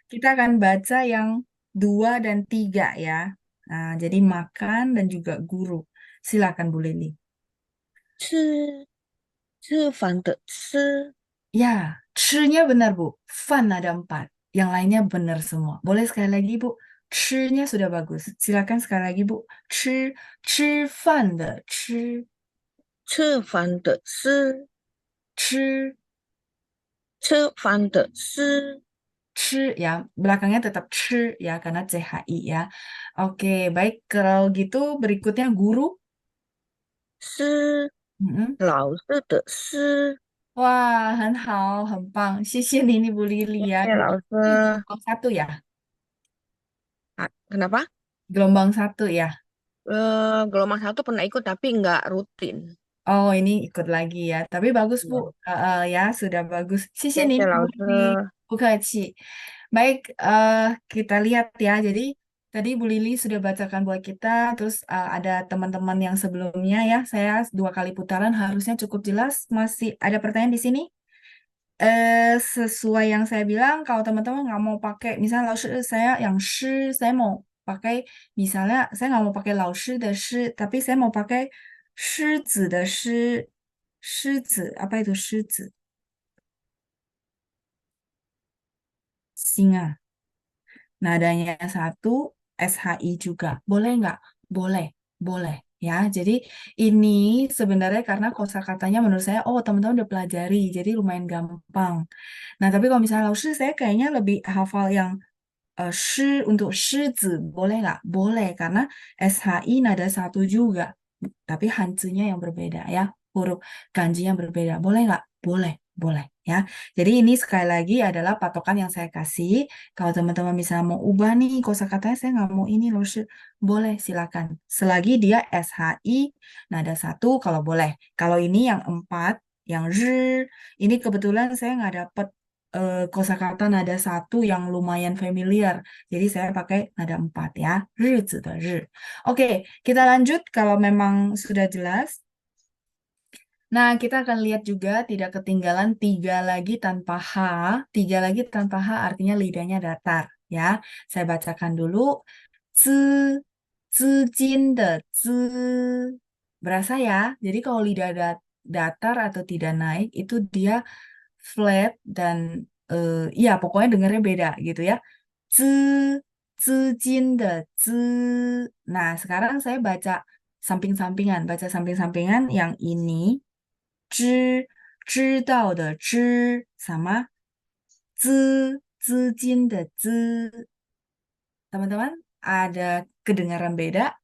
kita akan baca yang 2 dan 3 ya. Nah, jadi makan dan juga guru. Silakan Bu Lili. 吃饭的吃。Ya, 吃-nya benar, Bu. Fan ada 4. Yang lainnya benar semua. Boleh sekali lagi, Bu. 吃-nya sudah bagus. Silakan sekali lagi, Bu. 吃饭的吃吃饭的吃。吃吃饭的吃。ya, belakangnya tetap 吃 ya karena CHI ya. Oke, baik. Kalau gitu berikutnya guru. 是 Mm-mm. 老师的师。Wah, 很好，很棒。谢谢你, Bu Lili ya. Ini 谢谢老师。gelombang 1 ya. Kenapa? Gelombang 1 ya. Gelombang 1 pernah ikut tapi nggak rutin. Oh, ini ikut lagi ya. Tapi bagus, Bu. Iya. Ya, sudah bagus. Sisi nih, Bu Lili. 谢谢老师。Bukaci. Baik, kita lihat ya. Jadi, tadi Bu Lili sudah bacakan buat kita. Terus ada teman-teman yang sebelumnya ya. Saya 2 kali putaran harusnya cukup jelas. Masih ada pertanyaan di sini? Sesuai yang saya bilang, kalau teman-teman nggak mau pakai, misalnya 老师 saya yang shi, saya mau pakai, misalnya saya nggak mau pakai 老师的师, tapi saya mau pakai 狮子的狮, 狮子, apa itu 狮子? Singa. Nadanya 1, SHI juga. Boleh nggak? Boleh, boleh. Ya, jadi ini sebenarnya karena kosakatanya menurut saya, oh teman-teman udah pelajari, jadi lumayan gampang. Nah, tapi kalau misalnya 老师 saya kayaknya lebih hafal yang shi untuk 狮子 boleh nggak? Boleh, karena SHI nada satu juga. Tapi hanzinya yang berbeda ya. Huruf kanji yang berbeda. Boleh nggak? Boleh, boleh ya. Jadi ini sekali lagi adalah patokan yang saya kasih. Kalau teman-teman misalnya mau ubah nih kosakatanya, saya nggak mau ini loh, boleh silakan. Selagi dia SHI nada satu kalau boleh. Kalau ini yang 4, yang ini kebetulan saya nggak dapat kosakata nada satu yang lumayan familiar. Jadi saya pakai nada 4 ya. 日子的日. Oke, kita lanjut kalau memang sudah jelas. Nah, kita akan lihat juga tidak ketinggalan 3 lagi tanpa H. 3 lagi tanpa H artinya lidahnya datar ya. Saya bacakan dulu. 资金的资. Berasa ya? Jadi kalau lidah datar atau tidak naik itu dia flat dan ya pokoknya dengarnya beda gitu ya. 资金的资. Nah, sekarang saya baca samping-sampingan, baca samping-sampingan yang ini 知道的知 sama 资金的资. Teman-teman, ada kedengaran beda?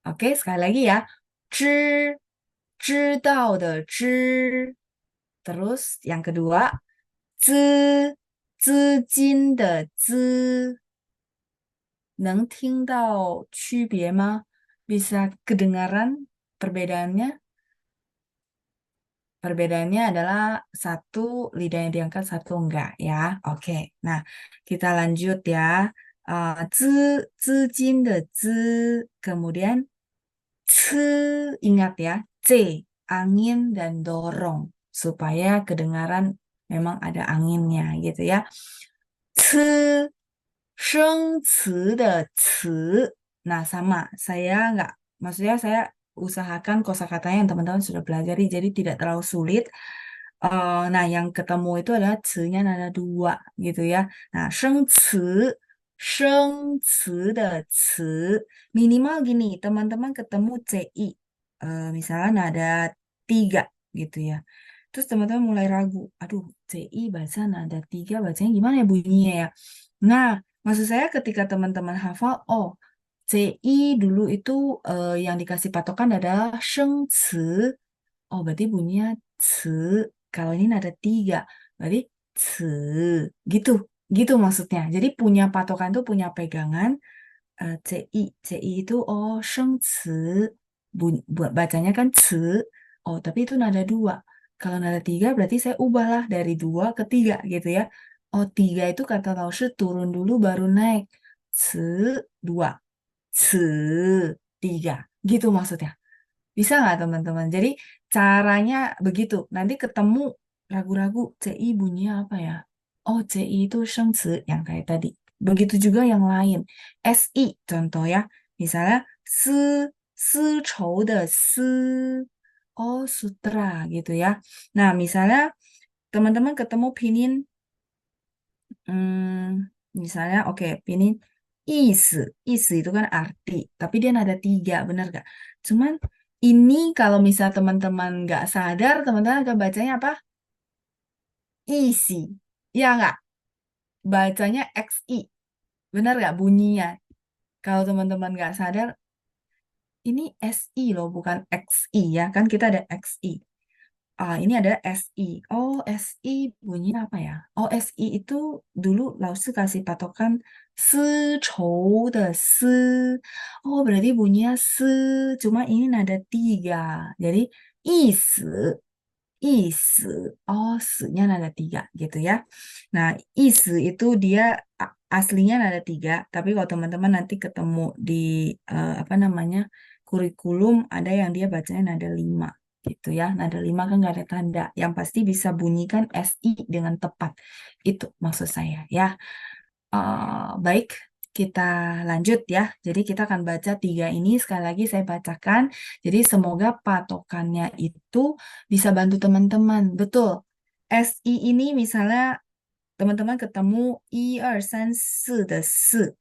Oke, sekali lagi ya. 知道的知. Terus yang kedua, 资金的资. 能听到区别吗? Bisa kedengaran perbedaannya? Perbedaannya adalah satu lidahnya diangkat, satu enggak ya. Oke, nah kita lanjut ya. 资金的资, kemudian 吃, ingat ya, C, angin dan dorong supaya kedengaran memang ada anginnya gitu ya. 吃, 生词的词. Nah sama, saya enggak, maksudnya saya usahakan kosakatanya yang teman-teman sudah pelajari, jadi tidak terlalu sulit. Nah, yang ketemu itu adalah ce-nya nada 2 gitu ya. Nah, 生词的词. Minimal gini, teman-teman ketemu CI. Misalnya nada 3 gitu ya. Terus teman-teman mulai ragu, aduh CI baca nada 3, bacanya gimana ya bunyinya ya. Nah, maksud saya ketika teman-teman hafal, oh CI dulu itu yang dikasih patokan adalah 生词. Oh, berarti bunyinya ce. Kalau ini nada 3, berarti ce. Gitu, gitu maksudnya. Jadi punya patokan itu punya pegangan CI. CI itu oh 生词. Bacanya kan ce. Oh, tapi itu nada 2. Kalau nada 3 berarti saya ubahlah dari 2 ke 3 gitu ya. Oh, 3 itu kata Laoshi turun dulu baru naik. Ce 2. Ce 3. Gitu maksudnya. Bisa nggak teman-teman? Jadi caranya begitu. Nanti ketemu ragu-ragu CI bunyinya apa ya? Oh, CI itu 生词 yang kayak tadi. Begitu juga yang lain. SI contoh ya. Misalnya 丝绸的丝. Oh, sutra gitu ya. Nah, misalnya teman-teman ketemu pinin misalnya oke, pinin 意思 itu kan arti, tapi dia nada 3, benar gak? Cuman ini kalau misal teman-teman nggak sadar, teman-teman akan bacanya apa? Isi. Ya nggak? Bacanya XI. Benar nggak bunyinya? Kalau teman-teman nggak sadar, ini SI loh, bukan XI ya. Kan kita ada XI. Ini ada SI. Oh, SI bunyinya apa ya? Oh, SI itu dulu Laoshi kasih patokan 丝绸的丝. Oh, berarti bunyinya se, cuma ini nada 3. Jadi, 意思. Oh, se-nya nada 3 gitu ya. Nah, 意思 itu dia aslinya nada 3, tapi kalau teman-teman nanti ketemu di apa namanya kurikulum ada yang dia bacanya nada 5 gitu ya. Nada 5 kan nggak ada tanda. Yang pasti bisa bunyikan SI dengan tepat. Itu maksud saya ya. Baik, kita lanjut ya. Jadi kita akan baca 3 ini. Sekali lagi saya bacakan. Jadi semoga patokannya itu bisa bantu teman-teman. Betul. SI ini misalnya teman-teman ketemu 1, 2, 3, 4 的4.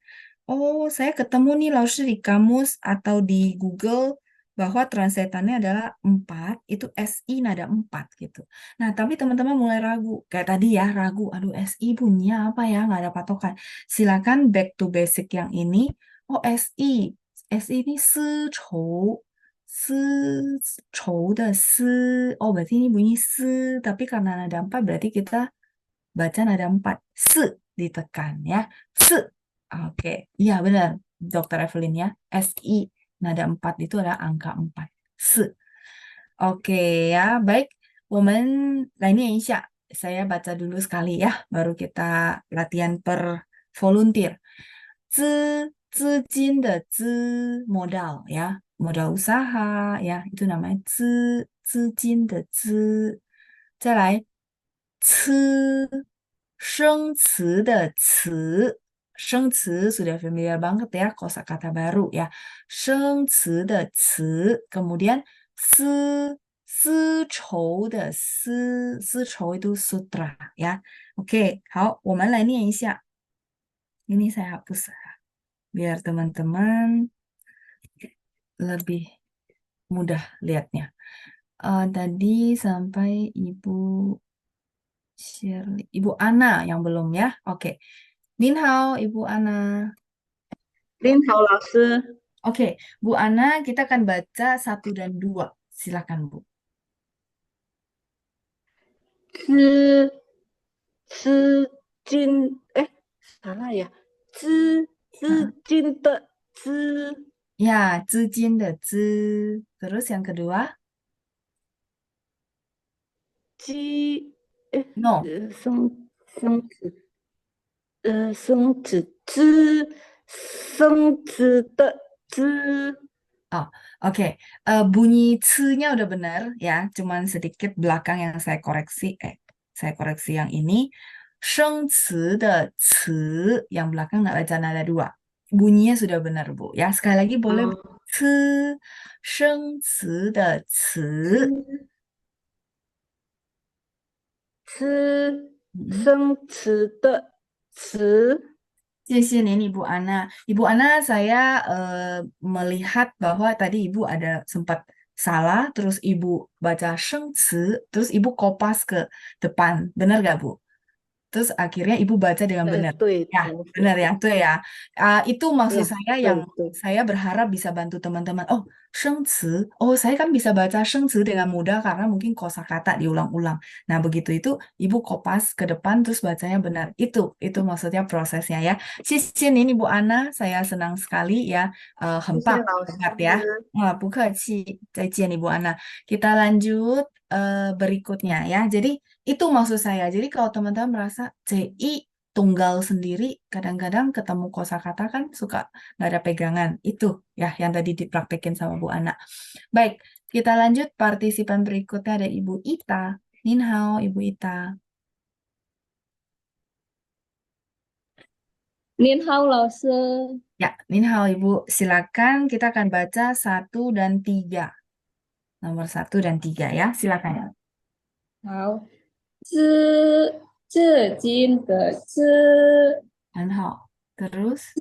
Oh, saya ketemu nih Laoshi di kamus atau di Google bahwa translatannya adalah 4, itu SI nada 4 gitu. Nah, tapi teman-teman mulai ragu. Kayak tadi ya, ragu. Aduh, SI bunyinya apa ya? Nggak ada patokan. Silakan back to basic yang ini. Oh, SI. SI ini se chou de se. Oh, berarti ini bunyi se. Tapi karena nada 4, berarti kita baca nada 4. Se ditekan ya. Se. Oke. Iya, benar. Dokter Evelyn ya. SI. Nada 4 itu adalah angka 4. Se. Oke ya, baik. 我们来念一下. Saya baca dulu sekali ya, baru kita latihan per volunteer. 资金的资 modal ya, modal usaha ya, itu namanya 资金的资。再来，生词的词，sudah familiar banget ya, kosakata baru ya. 生词的词, kemudian 丝绸的丝，丝绸 itu sutra ya. Oke, 好，我们来念一下。Ini saya hapus biar teman-teman lebih mudah lihatnya. Tadi sampai Ibu Shirley, Ibu Ana yang belum ya. Oke. Nin hao, Ibu Ana. 您好，老师。 Oke, Bu Ana, kita akan baca 1 dan 2. Silakan, Bu. 资金，哎，salah ya. 资金的资， Ya, 资金的资. Terus yang kedua? 鸡，哎， No. 生子的资。 Oh, oke. Bunyi ce-nya udah benar ya, cuman sedikit belakang yang saya koreksi. Saya koreksi yang ini. 生词的词 yang belakang nggak baca nada 2. Bunyinya sudah benar, Bu. Ya, sekali lagi boleh Bu. 词 生词的词. 生词的词。 谢谢您, Ibu Ana. Ibu Ana, saya melihat bahwa tadi Ibu ada sempat salah, terus Ibu baca 生词, terus Ibu kopas ke depan. Benar gak, Bu? Terus akhirnya Ibu baca dengan benar. 对， Ya, 同学， benar ya, tuh ya. Itu maksud 呀， saya 对 yang 对， saya berharap bisa bantu teman-teman. Oh, 生词. Oh, saya kan bisa baca 生词 dengan mudah karena mungkin kosakata diulang-ulang. Nah, begitu itu Ibu kopas ke depan terus bacanya benar. Itu maksudnya prosesnya ya. Nin Ibu Ana, saya senang sekali ya. 谢谢 Hempak, 老 hebat ya. 师。 Bukaci, Ibu Ana. Kita lanjut berikutnya ya. Jadi itu maksud saya. Jadi kalau teman-teman merasa CI tunggal sendiri, kadang-kadang ketemu kosakata kan suka nggak ada pegangan. Itu ya yang tadi dipraktekin sama Bu Ana. Baik, kita lanjut partisipan berikutnya ada Ibu Ita. Nin hao, Ibu Ita. 您好，老师。 Ya, Nin hao Ibu. Silakan kita akan baca 1 dan 3. Nomor 1 dan 3 ya, silakan. 好，资金的资，很好. Terus?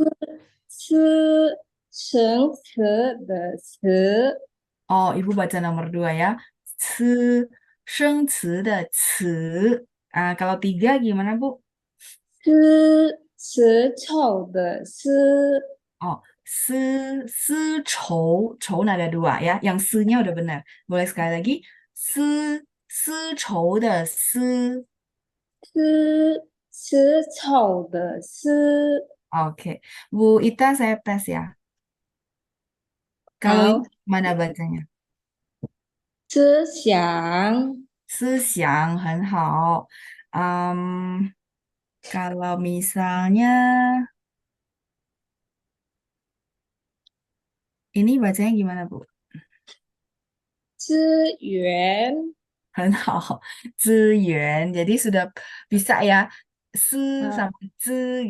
生词的词， Oh, Ibu baca nomor 2 ya. 词, 生词的词. Kalau 3 gimana, Bu? 丝绸的丝， Oh, 丝绸 nada 2 ya. Yang se-nya udah benar. Boleh sekali lagi. 丝绸的丝. 丝绸的丝。 Oke. Bu Ita, saya tes ya. Kalau ini 好， mana bacanya? 思想， 思想, 很好. Kalau misalnya ini bacanya gimana, Bu? 资源， 很好, 资源. Jadi sudah bisa ya,啊， sampai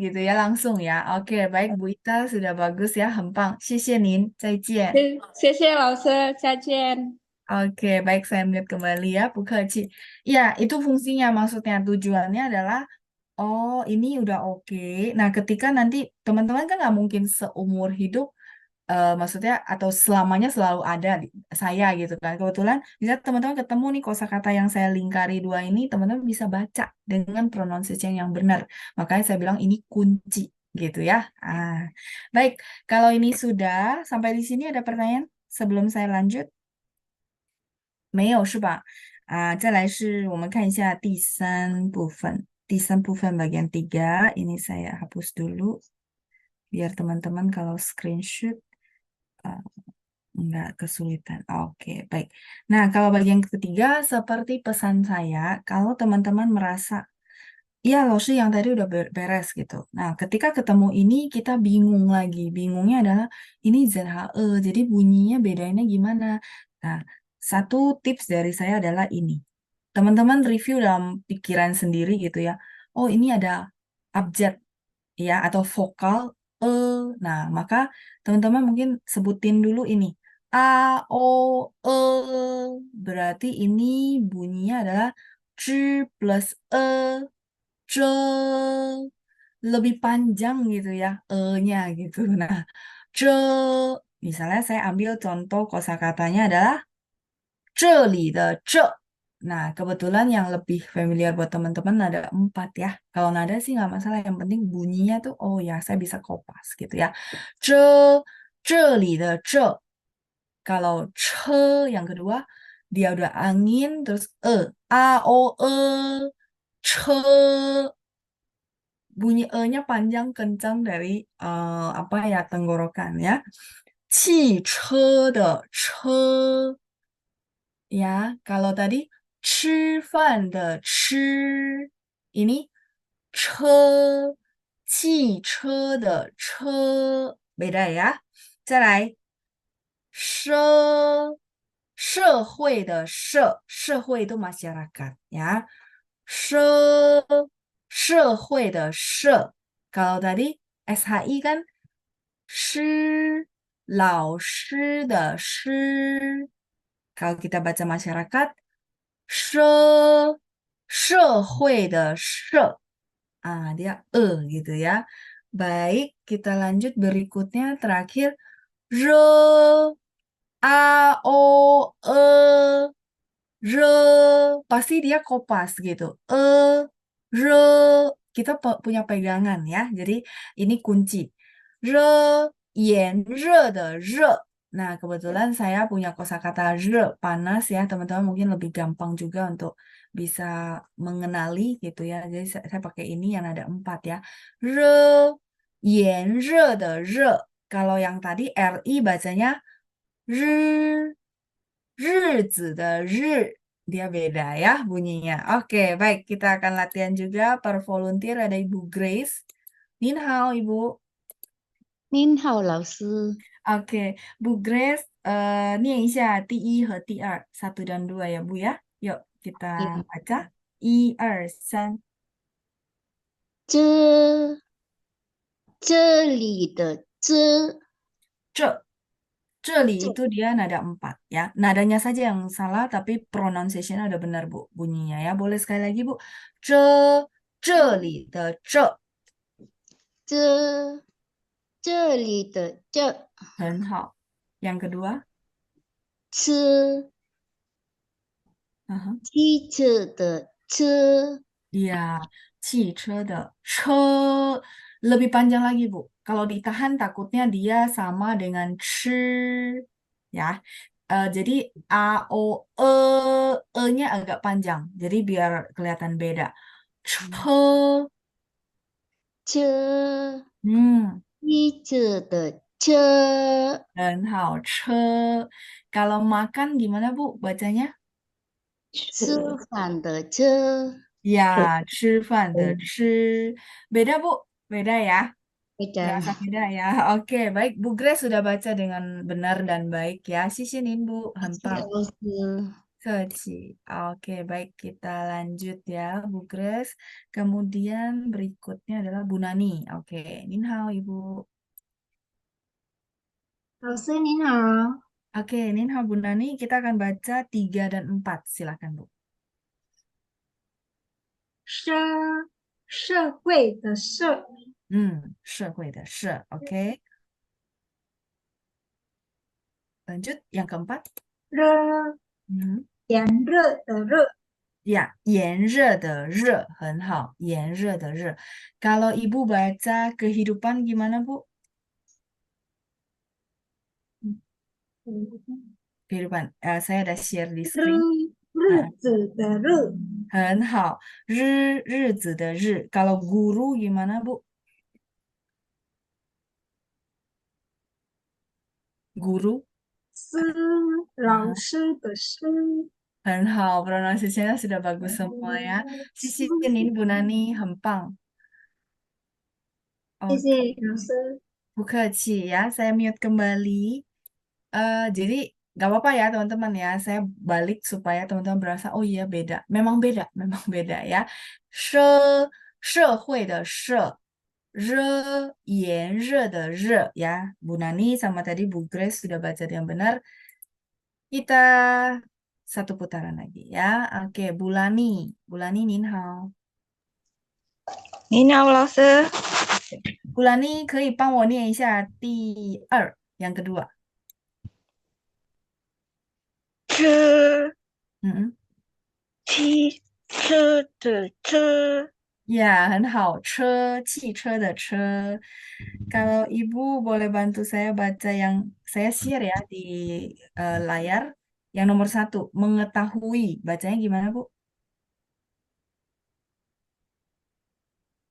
gitu ya langsung ya. Oke, baik Bu Ita, sudah bagus ya, 很棒. 谢谢您, 再见. 谢谢老师，再见。 Oke, baik, saya melihat kembali ya, Bu Keci. Ya, itu fungsinya, maksudnya tujuannya adalah, oh ini udah oke. Nah, ketika nanti teman-teman kan nggak mungkin seumur hidup maksudnya atau selamanya selalu ada saya gitu kan. Kebetulan bisa teman-teman ketemu nih kosakata yang saya lingkari dua ini, teman-teman bisa baca dengan pronunciation yang benar. Makanya saya bilang ini kunci gitu ya. Baik, kalau ini sudah sampai di sini ada pertanyaan sebelum saya lanjut? 没有是吧？再来是我们看一下第三部分，第三部分 bagian 3 ini saya hapus dulu biar teman-teman kalau screenshot nggak kesulitan. Oke, baik. Nah, kalau bagian ketiga seperti pesan saya, kalau teman-teman merasa iya, Loshi yang tadi udah beres gitu. Nah, ketika ketemu ini kita bingung lagi. Bingungnya adalah ini ZHE, jadi bunyinya bedainnya gimana? Nah, satu tips dari saya adalah ini. Teman-teman review dalam pikiran sendiri gitu ya. Oh, ini ada abjad ya atau vokal e. Nah, maka teman-teman mungkin sebutin dulu ini. A, O, E. Berarti ini bunyinya adalah C plus E. C. Lebih panjang gitu ya, E-nya gitu. Nah, C. Misalnya saya ambil contoh kosakatanya adalah 这里的这. Nah, kebetulan yang lebih familiar buat teman-teman ada 4 ya. Kalau nada sih nggak masalah, yang penting bunyinya tuh, oh ya saya bisa kopas gitu ya. 这里的这. Kalau che yang kedua, dia udah angin, terus a, o, che. Bunyi e-nya panjang kencang dari apa ya tenggorokan ya. 汽车的车. Ya, kalau tadi 吃饭的吃, ini 车, 汽车的车, beda ya. 再来社会的社会 itu masyarakat ya. 社会的社. Kalau tadi SHI kan 师, 老师的师. Kalau kita baca masyarakat, 社会的社. Dia gitu ya. Baik, kita lanjut berikutnya terakhir. A, O, pasti dia kopas gitu. Kita punya pegangan ya. Jadi ini kunci. Re, Nah, kebetulan saya punya kosakata panas ya. Teman-teman mungkin lebih gampang juga untuk bisa mengenali gitu ya. Jadi saya pakai ini yang ada 4 ya. Kalau yang tadi RI bacanya 日 日子的日. Dia beda ya bunyinya. Oke, baik. Kita akan latihan juga per volunteer. Ada Ibu Grace. Nin hao, Ibu. 您好，老师。 Oke, Bu Grace, 念一下第一和第二, 1 dan 2 ya, Bu ya. Yuk, kita baca. 1, 2, 3. 这里的这里 itu dia nada 4 ya. Nadanya saja yang salah, tapi pronunciation udah benar, Bu, bunyinya ya. Boleh sekali lagi, Bu. 这里的这里的很好. Yang kedua, 车 汽车的车 iya, 汽车的车. Lebih panjang lagi, Bu. Kalau ditahan takutnya dia sama dengan 吃 ya. Jadi A, O, E-nya agak panjang. Jadi biar kelihatan beda. 车. 车 汽车的车 很好, 车. Kalau makan gimana, Bu, bacanya? 吃饭的车 Ya, 吃饭的吃. Beda, Bu? Beda ya? beda. Terasa beda ya. Oke, baik. Bu Grace sudah baca dengan benar dan baik ya. Sisinin, Bu. 很棒. 老师 Keci. Oke, baik. Kita lanjut ya, Bu Grace. Kemudian berikutnya adalah Bu Nani. Oke, Nin hao, Ibu. 老师您好， Oke, Nin hao, Bu Nani. Kita akan baca 3 dan 4. Silakan, Bu. 社会的社，社会的社. Oke. Lanjut, yang keempat. 热 Mhm. 炎热的热 Ya, 炎热的热，很好，炎热的热。Kalau Ibu baca kehidupan gimana, Bu? Kehidupan. Saya ada share di 日 screen. 日子的日很好，日子的日。Kalau guru gimana, Bu? Guru. 师老师的师 很好，pronunciation-nya sudah bagus semua ya. Sisi ini Bu Nani, 很棒。谢 Oke, 谢老师。 Bukaci ya. Saya mute kembali. Jadi nggak apa-apa ya teman-teman ya. Saya balik supaya teman-teman berasa oh iya beda. Memang beda, memang beda ya. 社会的社，炎热的热ya. Bu Nani sama tadi Bu Grace sudah baca yang benar. Kita satu putaran lagi ya. Oke, Bulani. Bulani Nin hao. 你好，老师。 Bulani 可以帮我念一下第二 yang kedua. 车， Mm-mm. 汽车的车， Ya, 很好. 车，汽车的车. Kalau Ibu boleh bantu saya baca yang saya share ya di layar. Yang nomor 1, mengetahui. Bacanya gimana, Bu?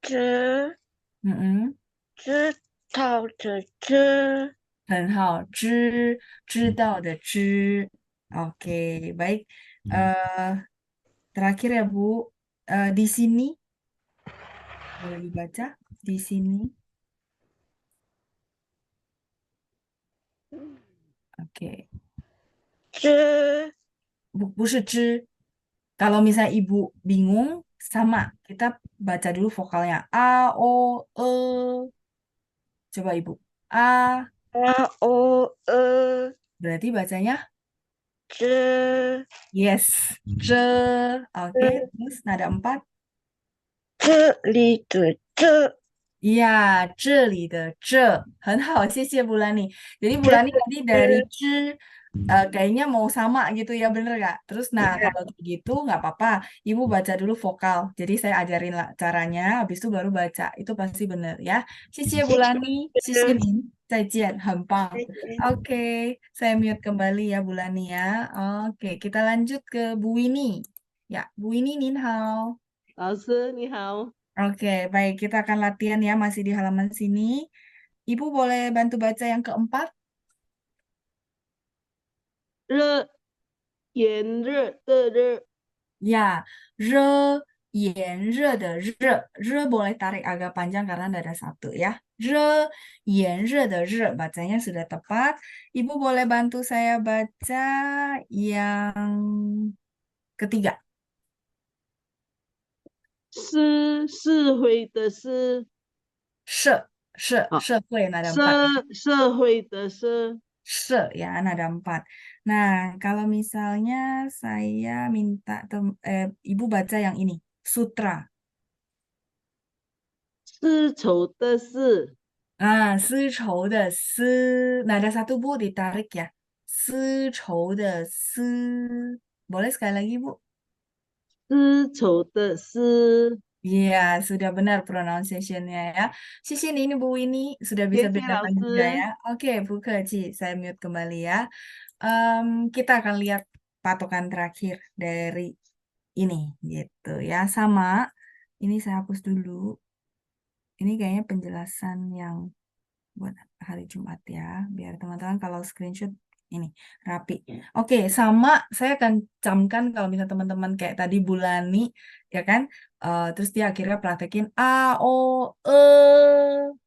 知 Mm-mm. 知道的知，很好，知道的知。Oke, baik. Terakhir ya, Bu. Di sini boleh dibaca di sini. Oke. 知 Bu是知. Kalau misalnya Ibu bingung, sama. Kita baca dulu vokalnya. A, O, E. Coba Ibu. A. O Berarti bacanya? 知 Yes. Ce. Oke, terus nada 4. 这里的这， Iya, 这里的这很好，谢谢 Bulani. Jadi Bulani tadi dari kayaknya mau sama gitu ya, bener gak? Terus nah kalau gitu nggak apa-apa, Ibu baca dulu vokal. Jadi saya ajarin lah caranya, habis itu baru baca. Itu pasti bener ya. 谢谢 Bulani, 谢谢您，再见，很棒。Oke, saya mute kembali ya Bulani ya. Oke, kita lanjut ke Bu Winnie. Ya, Bu Winnie, Nin hao. 老师你好， Oke, baik. Kita akan latihan ya, masih di halaman sini. Ibu boleh bantu baca yang keempat? 热，炎热的热， Ya, 炎热的热 boleh tarik agak panjang karena ada satu ya. 炎热的热, bacanya sudah tepat. Ibu boleh bantu saya baca yang ketiga. 社会的社，社会nada 4. 社会的社， Ya, nada 4. Nah, kalau misalnya saya minta Ibu baca yang ini, sutra. 丝绸的丝， 丝绸的丝, nada 1 Bu ditarik ya. 丝绸的丝. Boleh sekali lagi Bu? 丝绸的丝， Iya, sudah benar pronunciation-nya ya. Sisi ini Bu ini sudah bisa 谢谢老 bedakan juga 师。 ya. Oke, Bu Keci, saya mute kembali ya. Kita akan lihat patokan terakhir dari ini gitu ya. Sama, ini saya hapus dulu. Ini kayaknya penjelasan yang buat hari Jumat ya. Biar teman-teman kalau screenshot ini rapi. Oke, sama saya akan camkan kalau misalnya teman-teman kayak tadi Bulani ya kan. Terus dia akhirnya praktekin A, O,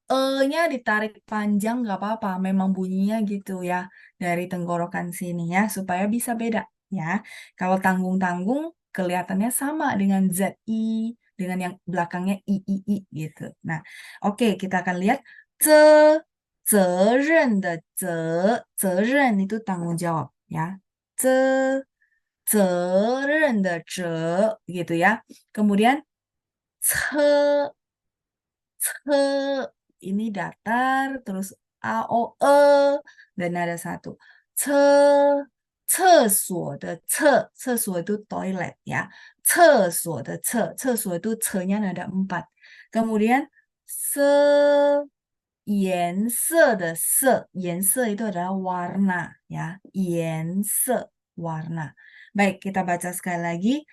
E-nya ditarik panjang nggak apa-apa. Memang bunyinya gitu ya dari tenggorokan sini ya supaya bisa beda ya. Kalau tanggung-tanggung kelihatannya sama dengan ZI dengan yang belakangnya I gitu. Nah, oke kita akan lihat 责任的责任 itu tanggung jawab ya. 责任的责 gitu ya. Kemudian 车 ini datar terus A O E dan ada 1. 厕所的厕所itu toilet ya. 厕所的厕所itu ce-nya ada 4. Kemudian颜色的色，颜色 itu adalah warna ya. 颜色 warna. Baik, kita baca sekali lagi.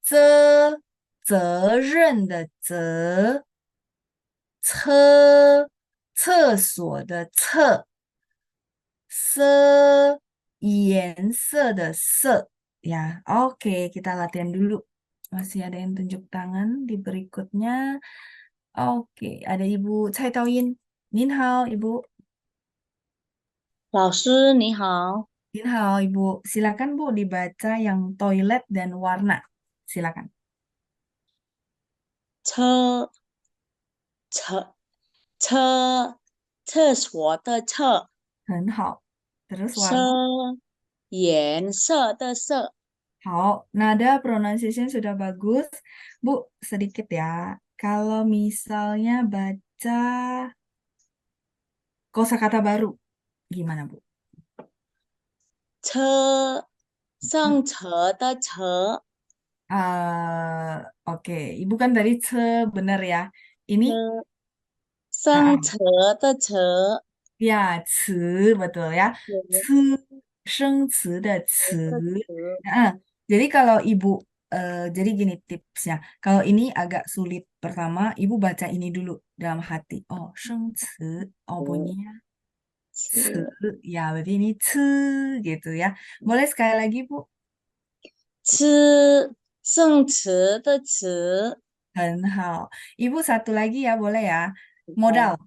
责任的责，厕所的厕，颜色的色ya. Oke, kita latihan dulu. Masih ada yang tunjuk tangan di berikutnya. Oke, ada Ibu Cai Taoyin. Nin hao, Ibu. 老师你好， Nin hao, Ibu. Silakan Bu dibaca yang toilet dan warna. Silakan. 厕厕厕所的厕，很好。Terus 色 warna. 颜色的色， Hao, nada pronunciation sudah bagus. Bu, sedikit ya. Kalau misalnya baca kosakata baru, gimana Bu? 车上车的车， Oke, Ibu kan tadi benar ya. Ini 车上车的车， ya, betul ya. 生词的词。Jadi kalau Ibu, jadi gini tipsnya. Kalau ini agak sulit pertama, Ibu baca ini dulu dalam hati. Oh, 生词. Oh, bunyinya 词. Ya, berarti ini 词 gitu ya. Boleh sekali lagi, Bu? 吃圣词的词， 很好. Ibu satu lagi ya, boleh ya? Modal.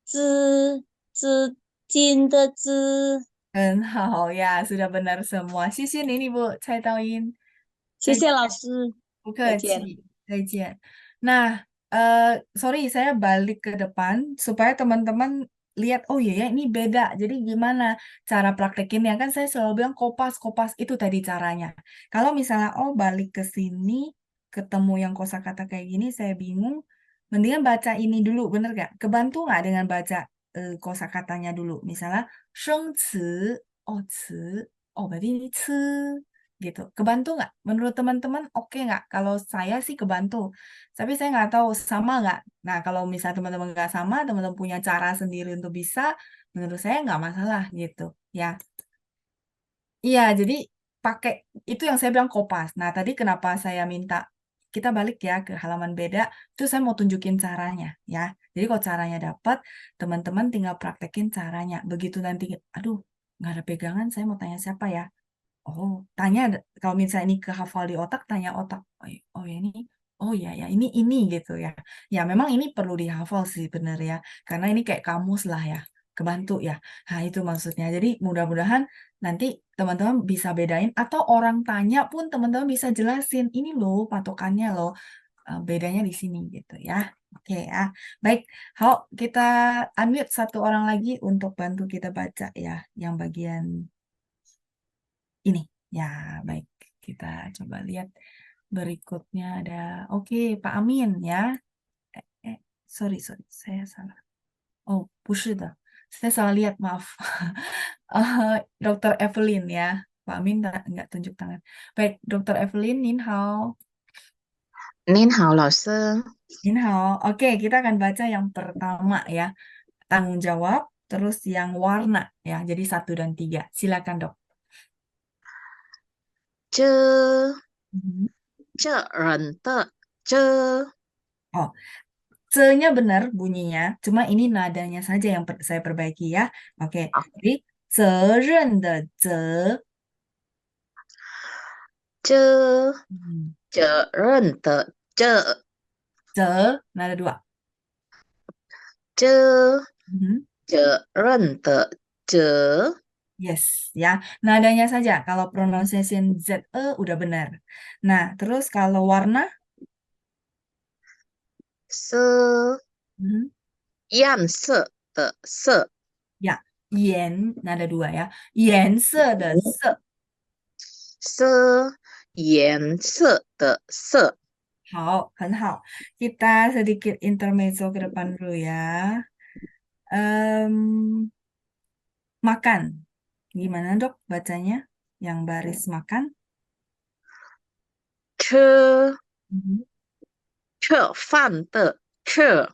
资金的资，很好呀, sudah benar semua. 谢谢您, Ibu Cai Taoyin. 谢谢老师，不再见。客气，再见. Nah, sorry, saya balik ke depan supaya teman-teman lihat, oh iya ya, ini beda. Jadi gimana cara praktekinnya? Kan saya selalu bilang kopas, itu tadi caranya. Kalau misalnya, oh balik ke sini, ketemu yang kosakata kayak gini, saya bingung, mendingan baca ini dulu, bener gak? Kebantu nggak dengan baca kosakatanya dulu? Misalnya, 生词, oh 词, oh berarti ini 词. Gitu. Kebantu nggak? Menurut teman-teman oke nggak? Kalau saya sih kebantu. Tapi saya nggak tahu sama nggak. Nah, kalau misalnya teman-teman nggak sama, teman-teman punya cara sendiri untuk bisa, menurut saya nggak masalah gitu. Ya. Iya, jadi pakai itu yang saya bilang kopas. Nah, tadi kenapa saya minta kita balik ya ke halaman beda, itu saya mau tunjukin caranya ya. Jadi kalau caranya dapat, teman-teman tinggal praktekin caranya. Begitu nanti, aduh, nggak ada pegangan, saya mau tanya siapa ya? Oh, tanya kalau misalnya ini kehafal di otak, tanya otak. Oh ya ini, oh ya ya ini gitu ya. Ya memang ini perlu dihafal sih bener ya, karena ini kayak kamus lah ya, kebantu ya. Nah itu maksudnya. Jadi mudah-mudahan nanti teman-teman bisa bedain atau orang tanya pun teman-teman bisa jelasin ini loh patokannya loh, bedanya di sini gitu ya. Oke ya, baik. Kita unmute satu orang lagi untuk bantu kita baca ya, yang bagian ini. Ya, baik. Kita coba lihat berikutnya ada. Oke, Pak Amin ya. Sorry, saya salah. Oh, 不是的. Saya salah lihat, maaf. Dr. Evelyn ya. Pak Amin nggak tunjuk tangan. Baik, Dr. Evelyn, Nin hao. 您好，老师。 Nin hao. Oke, kita akan baca yang pertama ya. Tanggung jawab, terus yang warna ya. Jadi 1 dan 3. Silakan, Dok. 这 Mhm. 这人的这 Oh, ce-nya benar bunyinya, cuma ini nadanya saja yang saya perbaiki ya. Oke, jadi 责任的责，这 hmm, 责任的这 nada 2. 这 Mhm. 责任的责 Yes, ya. Nadanya saja. Kalau pronunciation ZE udah benar. Nah, terus kalau warna, 是 mhm, 颜色的色 ya, 颜 nada 2 ya. 颜色的色。是颜色的色。好，很好. Kita sedikit intermezzo ke depan dulu ya. Makan. Gimana dok bacanya? Yang baris makan. 吃 Mhm. 吃饭的吃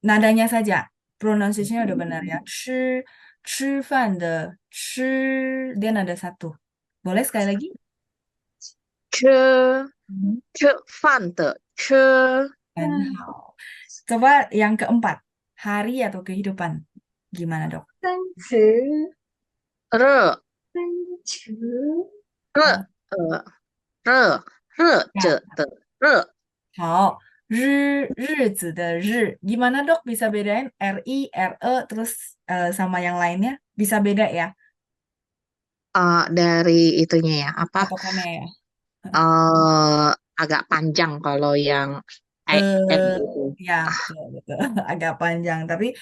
Nadanya saja. Pronunciation-nya udah benar ya. 吃饭的吃, dia nada satu. Boleh sekali lagi? 吃 Mhm. 吃饭的吃 Hao. Coba yang keempat. Hari atau kehidupan. Gimana dok? 生词，热生词，Oh, 热 ya. 着的热 Hao. Ri的ri. Gimana dok bisa bedain RI, RE, terus sama yang lainnya? Bisa beda ya? dari itunya ya apa Patokannya ya? agak panjang kalau yang Eh, itu. ya, betul, betul. Agak panjang, tapi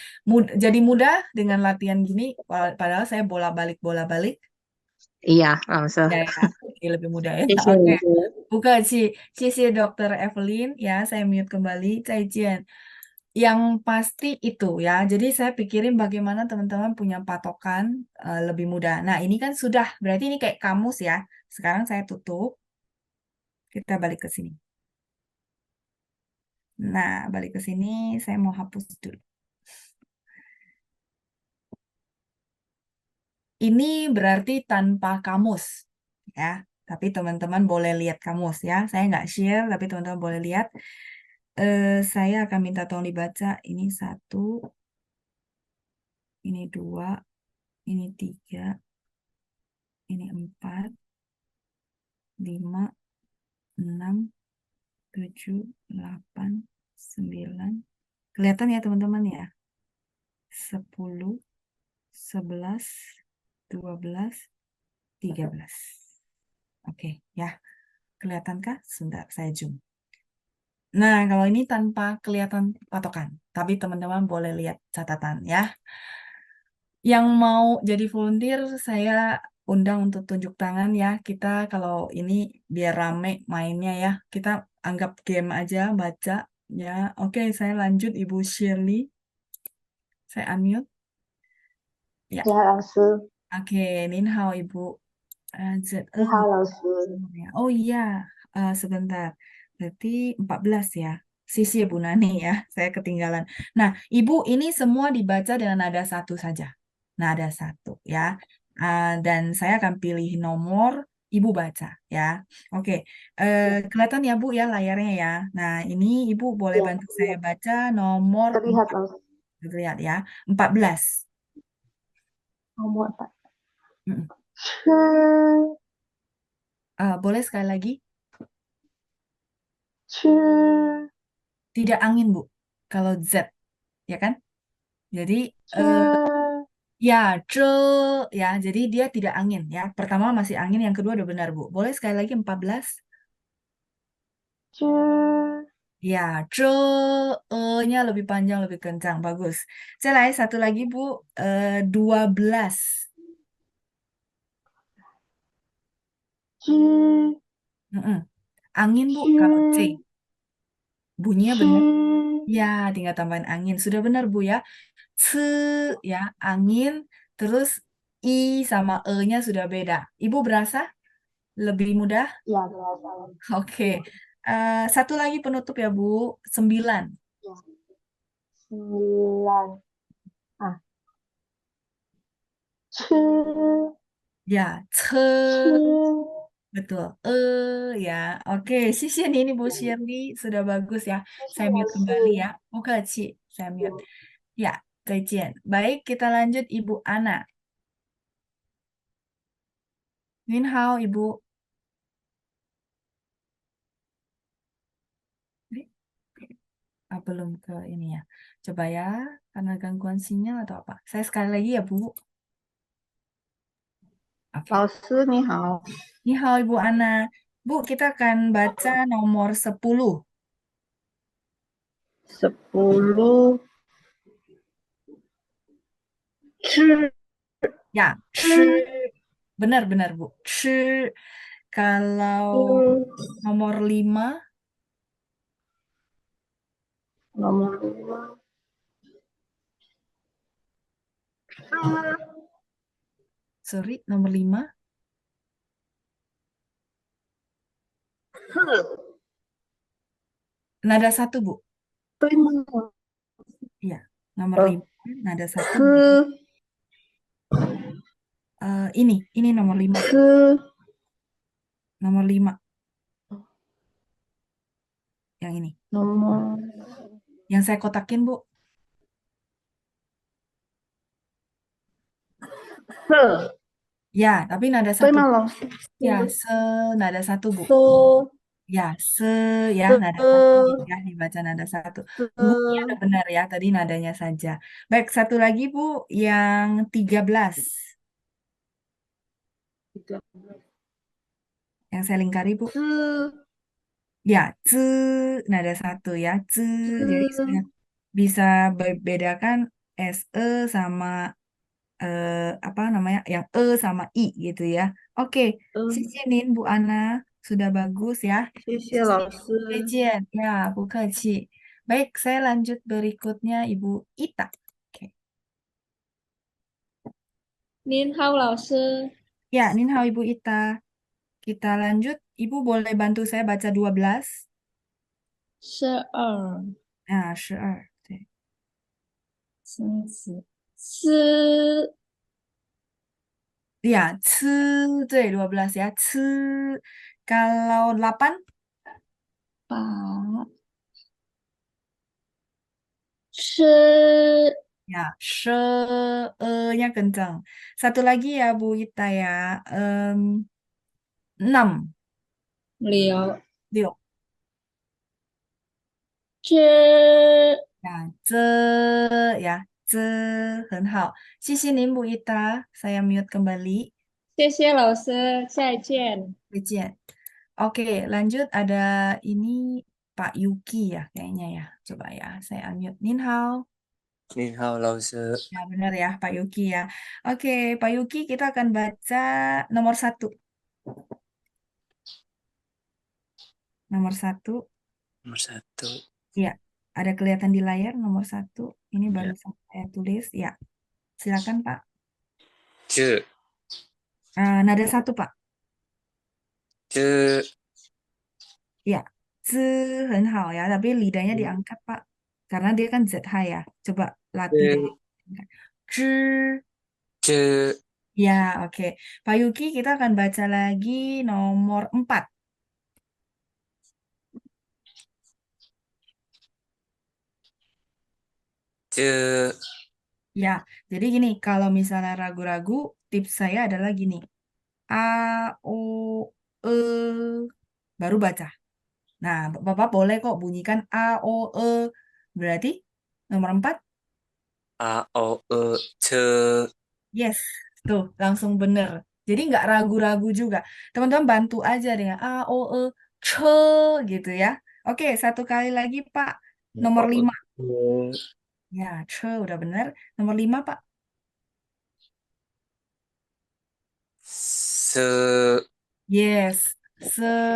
jadi mudah dengan latihan gini. Padahal saya bola-balik. Iya, langsung. Ya, ya, jadi lebih mudah ya. 谢谢 Oke, 你。不客气. Sisi Dokter Evelyn, ya, saya mute kembali. 再见. Yang pasti itu ya. Jadi saya pikirin bagaimana teman-teman punya patokan lebih mudah. Nah, ini kan sudah, berarti ini kayak kamus ya. Sekarang saya tutup. Kita balik ke sini. Nah, balik ke sini, saya mau hapus dulu. Ini berarti tanpa kamus, ya. Tapi teman-teman boleh lihat kamus, ya. Saya nggak share, tapi teman-teman boleh lihat. Saya akan minta tolong dibaca. Ini 1, ini 2, ini 3, ini 4, 5, 6, 7, 8, 9. Kelihatan ya teman-teman ya? 10, 11, 12, 13. Oke, ya. Kelihatankah? Sebentar, saya zoom. Nah, kalau ini tanpa kelihatan patokan, tapi teman-teman boleh lihat catatan ya. Yang mau jadi volunteer, saya undang untuk tunjuk tangan ya. Kita kalau ini biar rame mainnya ya. Kita anggap game aja, baca ya. Oke, saya lanjut Ibu Shirley. Saya unmute. Ya. 你好，老师。 Oke, Nin hao Ibu.你好，老师。 Oh iya, sebentar. Berarti 14 ya. Sisi Bu Nani ya, saya ketinggalan. Nah, Ibu ini semua dibaca dengan nada satu saja. Nada satu ya. Dan saya akan pilih nomor, Ibu baca ya. Oke, kelihatan ya Bu ya layarnya ya. Nah, ini Ibu boleh Ya, bantu saya baca nomor terlihat 4. langsung. Terlihat ya, 14. Nomor 4. Mm-mm. 吃 Boleh sekali lagi? 吃 Tidak angin Bu, kalau Z, ya kan? Jadi 吃 ya, ya. Jadi dia tidak angin ya. Pertama masih angin, yang kedua udah benar, Bu. Boleh sekali lagi 14? 吃 Ya, nya lebih panjang, lebih kencang. Bagus. Saya lain satu lagi, Bu. 12. 吃 Mm-mm. Angin, Bu, 吃 kalau C. Bunyinya 吃 benar. Ya, tinggal tambahin angin. Sudah benar, Bu ya. C, ya, angin. Terus I sama E-nya sudah beda. Ibu berasa lebih mudah? ya berasa. Oke. Satu lagi penutup ya, Bu. 9. Ya. 9 ah 吃 Ya, 吃 betul. Ya. Oke, sisian ini Bu Shirley sudah bagus ya. 谢谢 Saya 老 mute 师。 kembali ya. Bukaci, saya mute. Ya, 再见. Baik, kita lanjut Ibu Ana. Nin hao, Ibu. Belum ke ini ya. Coba ya, karena gangguan sinyal atau apa. Saya sekali lagi ya, Bu. Oke. 老师你好。 Ni hao, Ibu Ana. Bu, kita akan baca nomor 10. 10 吃 Ya, 吃. Benar-benar, Bu. 吃. Kalau nomor 5, nomor 5 sorry, nomor 5. Nada 1, Bu. Tôi mong Iya, nomor Oh. 5, nada 1. thư Ini nomor 5. thư Nomor 5. Yang ini. nomor Yang saya kotakin, Bu. thơ. Ya, tapi nada Tôi 1. mong lòng Ya, nada 1, Bu. sô Ya, ya, nada 1 thơ ya, dibaca nada 1. thơ Bunyinya udah benar ya, tadi nadanya saja. Baik, satu lagi, Bu, yang 13. Yang saya lingkari, Bu. thư Ya, nada 1 ya, Jadi thư saya bisa bedakan SE sama apa namanya, yang sama I gitu ya. Oke, Nin, Bu Ana, sudah bagus ya. 谢谢老师。 Zaijian. Ya, 不客气. Baik, saya lanjut berikutnya Ibu Ita. Oke. 您好，老师。 Ya, Nin hao Ibu Ita. Kita lanjut. Ibu boleh bantu saya baca 12? 12、Nah, 12. Oke. 30、4、 Ya, 对 12 ya. Kalau 8? 8、吃、 Ya, nya kencang. Satu lagi ya Bu Ita ya. 6. 6、 6. 这、 Ya, ya, 很好. 谢谢您 Bu Ita. Saya mute kembali. 谢谢老师，再见。 Zaijian. Oke, lanjut ada ini Pak Yuki ya kayaknya ya. Coba ya, saya unmute. Nin hao. 你好，老师。 Ya, benar ya, Pak Yuki ya. Oke, Pak Yuki, kita akan baca nomor 1. Nomor 1. Nomor 1. Ya, ada kelihatan di layar nomor 1. Ini Ya. baru saya tulis. Ya, silakan Pak. 这 Nada 1, Pak. 这 Ya, 很好ya, tapi lidahnya diangkat, Pak. Karena dia kan ZH ya. Coba latih. 这 Ya, oke. Pak Yuki, kita akan baca lagi nomor 4. Ya, jadi gini, kalau misalnya ragu-ragu, tips saya adalah gini. A, O, E, baru baca. Nah, Bapak boleh kok bunyikan A, O, E. Berarti nomor 4, A O E ce. yes. Tuh, langsung bener. Jadi nggak ragu-ragu juga. Teman-teman bantu aja dengan A, O, E, ce gitu ya. Oke, satu kali lagi, Pak. Nomor 5. Ya, ce udah bener. Nomor 5, Pak. Se. Yes.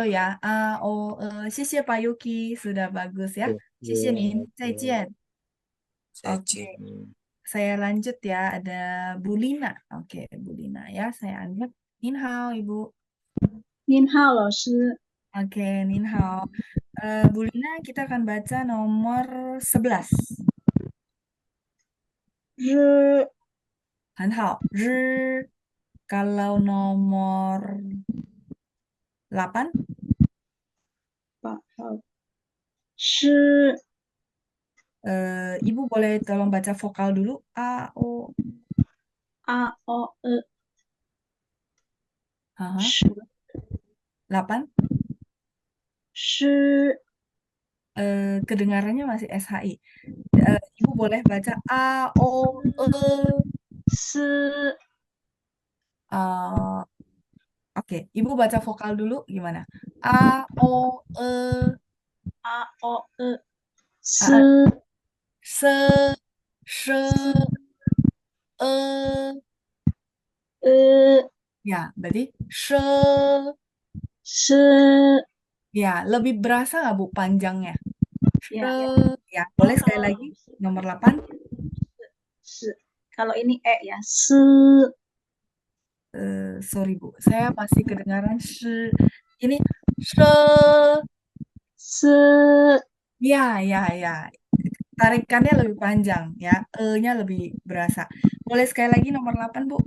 Ya, A, O, E. 谢谢 Pak Yuki. Sudah bagus ya. 谢谢您。再见。再 Oke. 见。 Saya lanjut ya, ada Bu Lina. Oke, Bu Lina ya, saya unmute. Nin hao, Ibu. 您好，老师。 Oke, Nin hao. Bu Lina, kita akan baca nomor 11. 日、 很好. Kalau nomor 8, 吃、 Ibu boleh tolong baca vokal dulu. A, O. A O E Haha. 是 8. 是 Kedengarannya masih SHI. Ibu boleh baca A, O, E. 是 Oke, Ibu baca vokal dulu gimana? A, O, E, A O E 是 se, she, e. Ya, berarti she. 是 Ya, lebih berasa nggak Bu panjangnya? ya, Ya, boleh sekali lagi. Nomor 8. 是 kalau ini E ya 是 Sorry Bu, saya masih kedengaran ini she, se, ya ya ya, tarikannya lebih panjang ya, nya lebih berasa. Boleh sekali lagi nomor 8 Bu?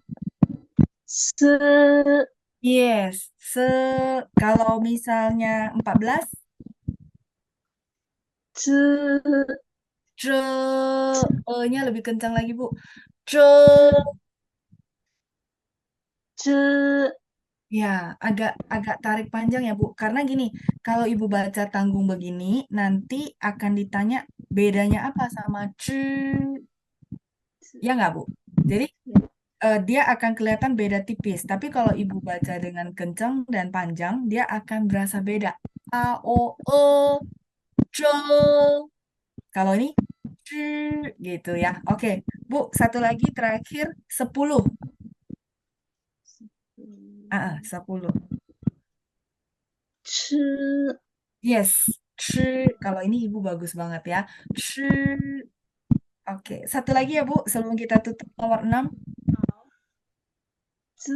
se, Yes, kalau misalnya 14, ce, nya lebih kencang lagi Bu. ce, Ya, agak tarik panjang ya Bu. Karena gini, kalau Ibu baca tanggung begini, nanti akan ditanya bedanya apa sama ya nggak Bu? Jadi dia akan kelihatan beda tipis. Tapi kalau Ibu baca dengan kencang dan panjang, dia akan berasa beda. A, O, E, C. Kalau ini C gitu ya. Oke, Bu, satu lagi terakhir 10. 10. ce, Yes, kalau ini Ibu bagus banget ya. Ci. Oke, satu lagi ya Bu, sebelum kita tutup nomor 6. ce,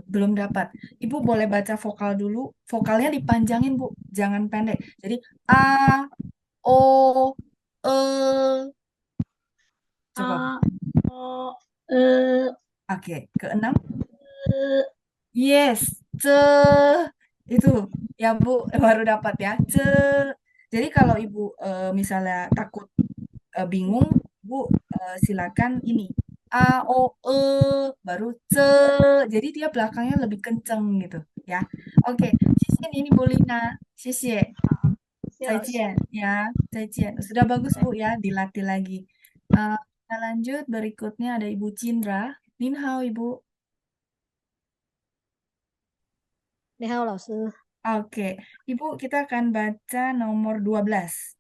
Belum dapat. Ibu boleh baca vokal dulu. Vokalnya dipanjangin Bu, jangan pendek. Jadi A, O, E. Coba Bu. a, o, e, Oke, ke-6. e, Yes, ce. Itu ya Bu, baru dapat ya. Ce. Jadi kalau Ibu misalnya takut bingung, Bu silakan ini A O E baru ce. Jadi dia belakangnya lebih kenceng gitu ya. Oke, 谢谢您 Bu Lina. 谢谢. 谢老师。再见ya, 再见. Sudah bagus Bu ya, dilatih lagi. Kita lanjut berikutnya ada Ibu Cindra. Nin hao Ibu. 你好，老师。 Oke, Ibu kita akan baca nomor 12.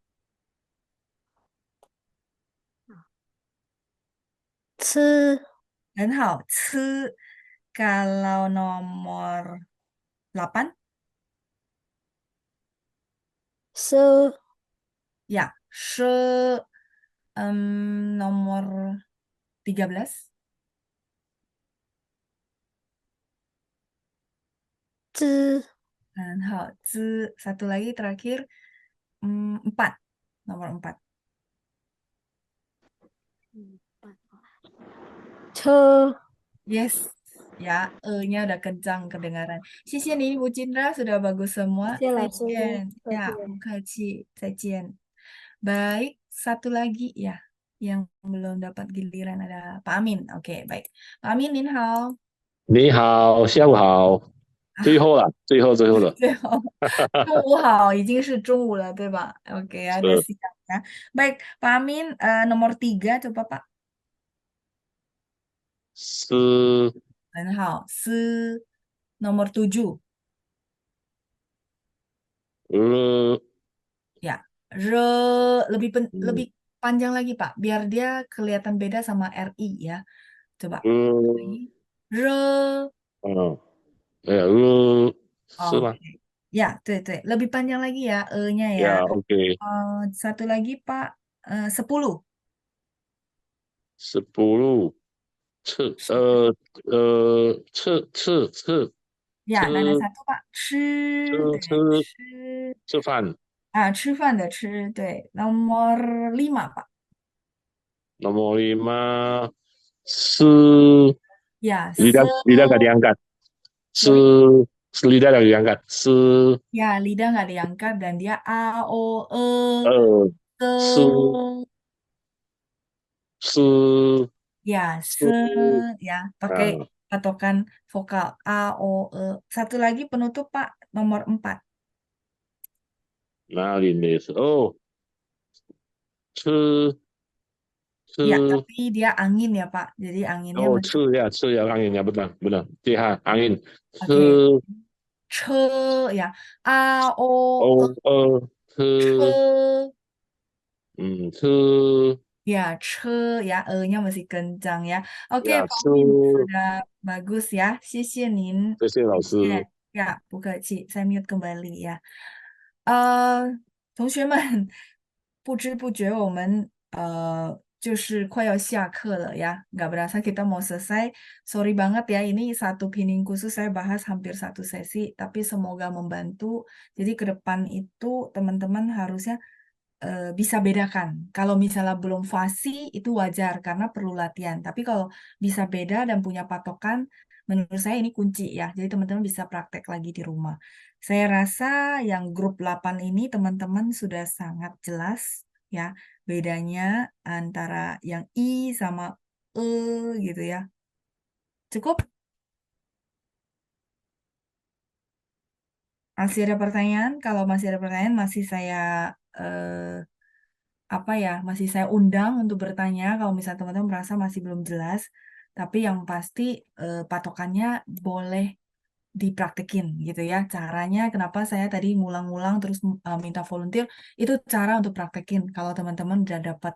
吃 很好, ce. Kalau nomor 8, 是 ya, nomor 13, 知 很好, ce. Satu lagi terakhir, 4, nomor 4. 车 Yes, ya, nya udah kencang kedengaran. 谢谢你, Bu Cindra, sudah bagus semua. 谢谢老师， Zaijian. 再 Ya, 见。 bukaci. Zaijian. Baik, satu lagi ya, yang belum dapat giliran ada Pak Amin. Oke, baik. Pak Amin, Nin hao. 你好，下午好，最后了，最后了，最后中午好，已经是中午了，对吧？Oke, ada 是 siang ya. Baik, Pak Amin, nomor 3 coba Pak. 是很好, nomor 7. 呃 Ya, lebih lebih panjang lagi Pak, biar dia kelihatan beda sama RI ya. Coba. Re. 嗯是吗？ Oke. Ya, 对， lebih panjang lagi ya, nya ya. 呀，OK， Satu lagi Pak, 10. 是不入次次 Ya, nada 吃 satu Pak, 吃 对，吃吃吃饭，吃饭的吃，对，nomor 5 Pak. 那么你妈是 Ya, lidah gak diangkat， 是 sorry? lidah gak diangkat， 是 Ya, lidah nggak diangkat dan dia A, O, E, 是 se. 是 Ya, 是 ya, pakai 啊， patokan vokal A, O, E. Satu lagi penutup Pak, nomor 4. 哪里没事？哦，吃 Ya, 吃 tapi dia angin ya Pak. Jadi anginnya 哦 mesti 吃呀，angin ya benar，对哈，angin oke. 吃 Che ya. A, O, E, 吃 che. 吃 Ya, che ya, nya masih kencang ya. Oke, 呀 Pak 吃， Min sudah bagus ya. 谢谢您。谢谢老师， Ya, 不客气，再 mute kembali ya. 同学们，不知不觉我们就是快要下课了ya. Nggak berasa kita mau selesai. Sorry banget ya, ini satu pining khusus saya bahas hampir satu sesi, tapi semoga membantu. Jadi ke depan itu teman-teman harusnya bisa bedakan. Kalau misalnya belum fasih itu wajar karena perlu latihan. Tapi kalau bisa beda dan punya patokan, menurut saya ini kunci ya. Jadi teman-teman bisa praktek lagi di rumah. Saya rasa yang grup 8 ini teman-teman sudah sangat jelas ya bedanya antara yang I sama E gitu ya. Cukup? Masih ada pertanyaan? Kalau masih ada pertanyaan masih saya masih saya undang untuk bertanya kalau misalnya teman-teman merasa masih belum jelas. Tapi yang pasti patokannya boleh dipraktekin gitu ya. Caranya kenapa saya tadi ngulang-ngulang terus minta volunteer itu cara untuk praktekin kalau teman-teman udah dapat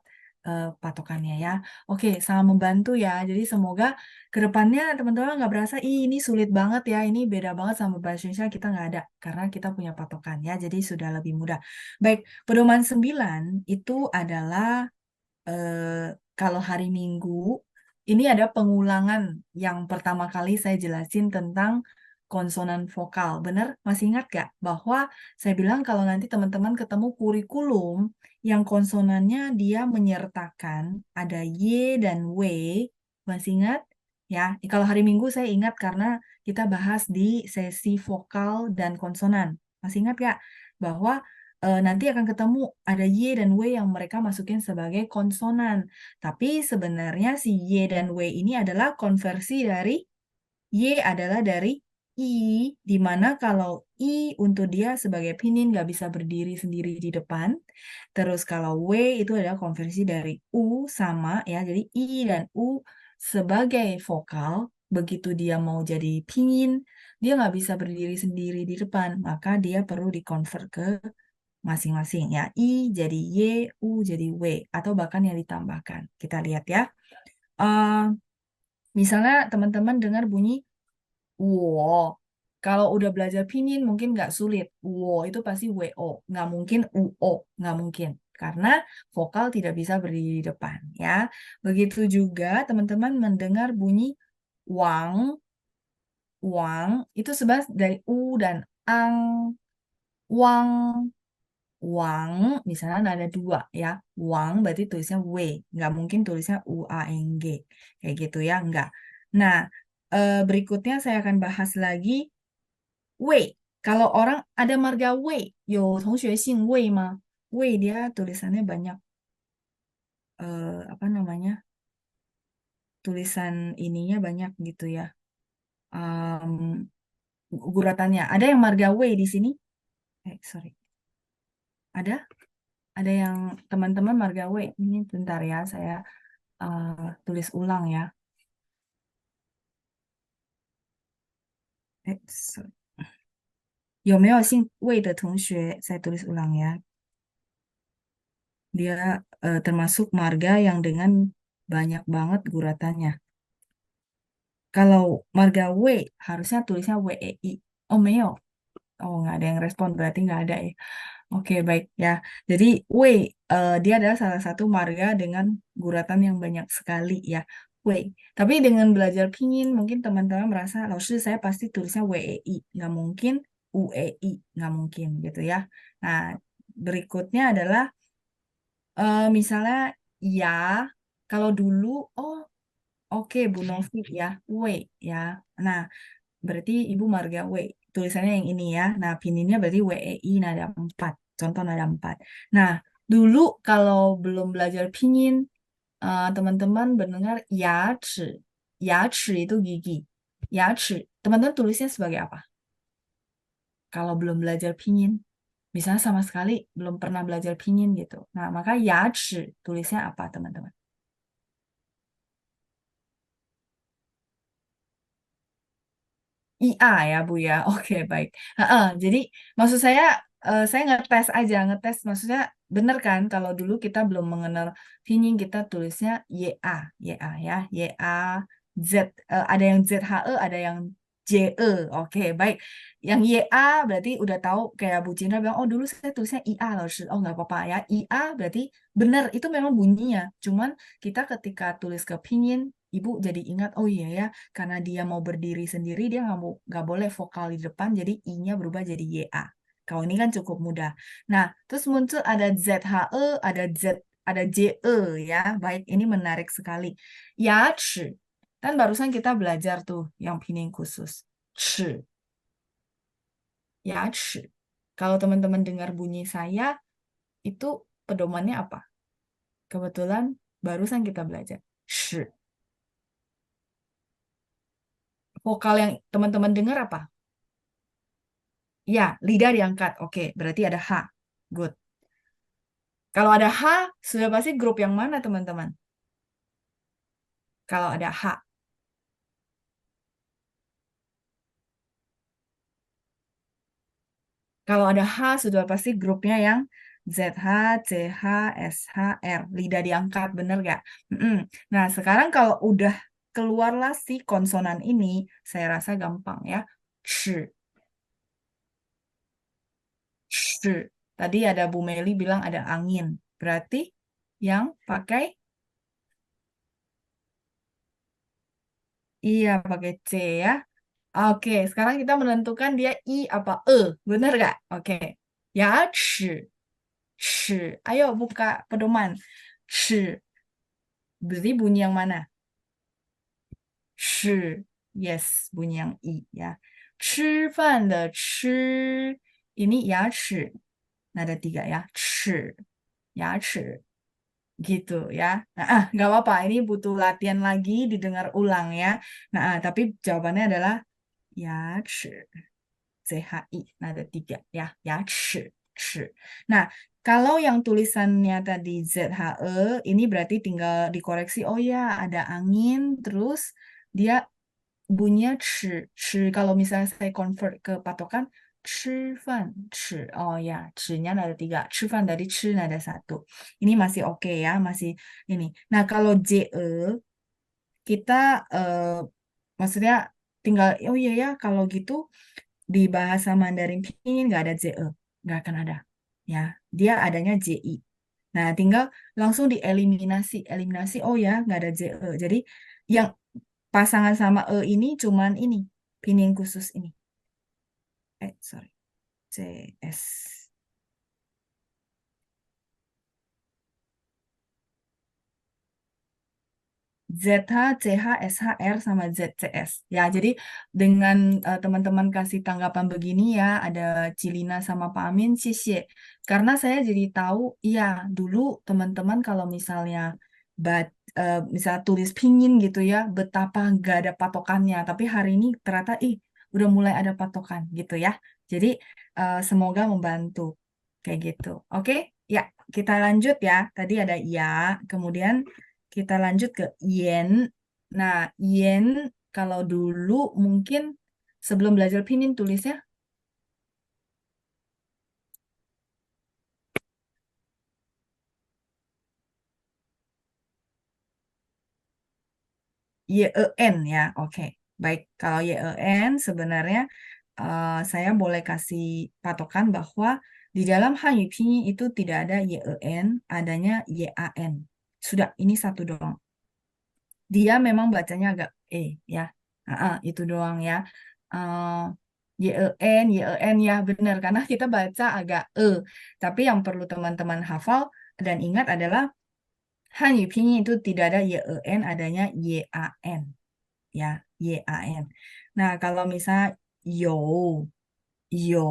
patokannya ya. Oke, sangat membantu ya. Jadi semoga ke depannya teman-teman nggak berasa, ih ini sulit banget ya, ini beda banget sama bahasa Indonesia, kita nggak ada. Karena kita punya patokan ya, jadi sudah lebih mudah. Baik, pedoman 9 itu adalah kalau hari Minggu, ini ada pengulangan yang pertama kali saya jelasin tentang konsonan vokal. Benar? Masih ingat gak? Bahwa saya bilang kalau nanti teman-teman ketemu kurikulum yang konsonannya dia menyertakan ada Y dan W. Masih ingat? Ya, kalau hari Minggu saya ingat karena kita bahas di sesi vokal dan konsonan. Masih ingat gak? Bahwa nanti akan ketemu ada Y dan W yang mereka masukin sebagai konsonan. Tapi sebenarnya si Y dan W ini adalah konversi dari Y adalah dari I, di mana kalau I untuk dia sebagai pinin nggak bisa berdiri sendiri di depan. Terus kalau W itu adalah konversi dari U sama ya, jadi I dan U sebagai vokal, begitu dia mau jadi pinin, dia nggak bisa berdiri sendiri di depan, maka dia perlu dikonvert ke masing-masing ya. I jadi Y, U jadi W, atau bahkan yang ditambahkan. Kita lihat ya. Misalnya teman-teman dengar bunyi wo. Kalau udah belajar pinin mungkin nggak sulit. Wo itu pasti WO. Nggak mungkin UO. Nggak mungkin. Karena vokal tidak bisa berdiri di depan. Ya. Begitu juga teman-teman mendengar bunyi wang. Wang itu sebenarnya dari U dan ang. Wang. Wang, misalnya ada dua ya. Wang berarti tulisnya W. Nggak mungkin tulisnya UANG. Kayak gitu ya. Nggak. Nah, berikutnya saya akan bahas lagi W. Kalau orang ada marga W, 有同学姓魏吗? W dia tulisannya banyak apa namanya? Tulisan ininya banyak gitu ya. Guratannya. Ada yang marga W di sini? Sorry. Ada? Ada yang teman-teman marga W. Ini bentar ya, saya tulis ulang ya. Sorry. 有没有姓魏的同学? Saya tulis ulang ya. Dia termasuk marga yang dengan banyak banget guratannya. Kalau marga W harusnya tulisnya WEI. Oh, 没有. Oh, nggak ada yang respon, berarti nggak ada ya. Oke, baik ya. Jadi W dia adalah salah satu marga dengan guratan yang banyak sekali ya. W. Tapi dengan belajar pinin mungkin teman-teman merasa, lalu saya pasti tulisnya WEI. Nggak mungkin UEI. Nggak mungkin gitu ya. Nah, berikutnya adalah misalnya ya. Kalau dulu, oke, Bu Novi ya. W ya. Nah, berarti Ibu marga W. Tulisannya yang ini ya. Nah, pininnya berarti WEI nada 4. Contoh nada 4. Nah, dulu kalau belum belajar pinin, teman-teman mendengar yaci. Yaci itu gigi. Yaci. Teman-teman tulisnya sebagai apa? Kalau belum belajar pinin. Misalnya sama sekali belum pernah belajar pinin gitu. Nah, maka yaci tulisnya apa, teman-teman? IA ya Bu ya. Oke, baik. Jadi maksud saya ngetes aja, ngetes maksudnya bener kan kalau dulu kita belum mengenal pinyin kita tulisnya YA, YA ya, YA, Z, ada yang ZHE, ada yang JE. Oke, baik. Yang YA berarti udah tahu kayak Bu Cindra bilang, oh dulu saya tulisnya IA loh. Oh nggak apa-apa ya. IA berarti benar, itu memang bunyinya. Cuman kita ketika tulis ke pinyin, Ibu jadi ingat, oh iya ya, karena dia mau berdiri sendiri, dia nggak boleh vokal di depan, jadi I-nya berubah jadi YA. Kalau ini kan cukup mudah. Nah, terus muncul ada ZHE, ada JE ya. Baik, ini menarik sekali. Yachi. Kan barusan kita belajar tuh yang pinyin khusus. Chi. Yachi. Kalau teman-teman dengar bunyi saya, itu pedomannya apa? Kebetulan barusan kita belajar. Shi. Vokal yang teman-teman dengar apa? Ya, lidah diangkat. Oke, berarti ada H. Good. Kalau ada H, sudah pasti grup yang mana, teman-teman? Kalau ada H. Kalau ada H, sudah pasti grupnya yang ZH, CH, SH, R. Lidah diangkat, bener gak? Nah, sekarang kalau udah keluarlah si konsonan ini, saya rasa gampang ya. Shi. Shi. Tadi ada Bu Meli bilang ada angin. Berarti yang pakai, iya pakai C ya. Oke, sekarang kita menentukan dia I apa E. Bener gak? Oke. Ya, shi. Shi. Ayo buka pedoman. Shi. Berarti bunyi yang mana? Shi. Yes, bunyi yang I ya. 吃饭的吃 ini 牙齿 nada 3 ya. 齿 牙齿 gitu ya. Nah, nggak apa-apa, ini butuh latihan lagi, didengar ulang ya. Nah, tapi jawabannya adalah 牙齿 CHI nada 3 ya. 牙齿 Nah, kalau yang tulisannya tadi ZHE, ini berarti tinggal dikoreksi. Oh ya, ada angin, terus dia bunyinya kalau misalnya saya convert ke patokan, 吃饭 oh ya, 吃nya ada 3, 吃饭 dari 吃 ada 1. Ini masih oke ya, masih ini. Nah, kalau JE, kita maksudnya tinggal, oh iya ya, kalau gitu di bahasa Mandarin Pinyin nggak ada JE, nggak akan ada. Ya, dia adanya JI. Nah, tinggal langsung dieliminasi. Eliminasi, oh ya, nggak ada JE. Jadi, yang pasangan sama E ini cuman ini, pinyin khusus ini. Sorry. CS. ZH, CH, SH, R, sama ZCS. Ya, jadi dengan teman-teman kasih tanggapan begini ya, ada Cilina sama Pak Amin, sih. Karena saya jadi tahu, iya, dulu teman-teman kalau misalnya misal tulis pinyin gitu ya, betapa nggak ada patokannya. Tapi hari ini ternyata, udah mulai ada patokan gitu ya. Jadi semoga membantu kayak gitu. Oke, ya kita lanjut ya. Tadi ada ya, kemudian kita lanjut ke yen. Nah, yen kalau dulu mungkin sebelum belajar pinyin tulisnya YEN ya. Oke. Baik, kalau YEN sebenarnya saya boleh kasih patokan bahwa di dalam Hanyu Pinyin itu tidak ada YEN, adanya YAN. Sudah, ini satu doang. Dia memang bacanya agak ya. Itu doang ya. YEN ya benar karena kita baca agak Tapi yang perlu teman-teman hafal dan ingat adalah Hanyu Pinyin itu tidak ada YEN, adanya YAN. Ya, YAN. Nah, kalau misalnya yo, yo,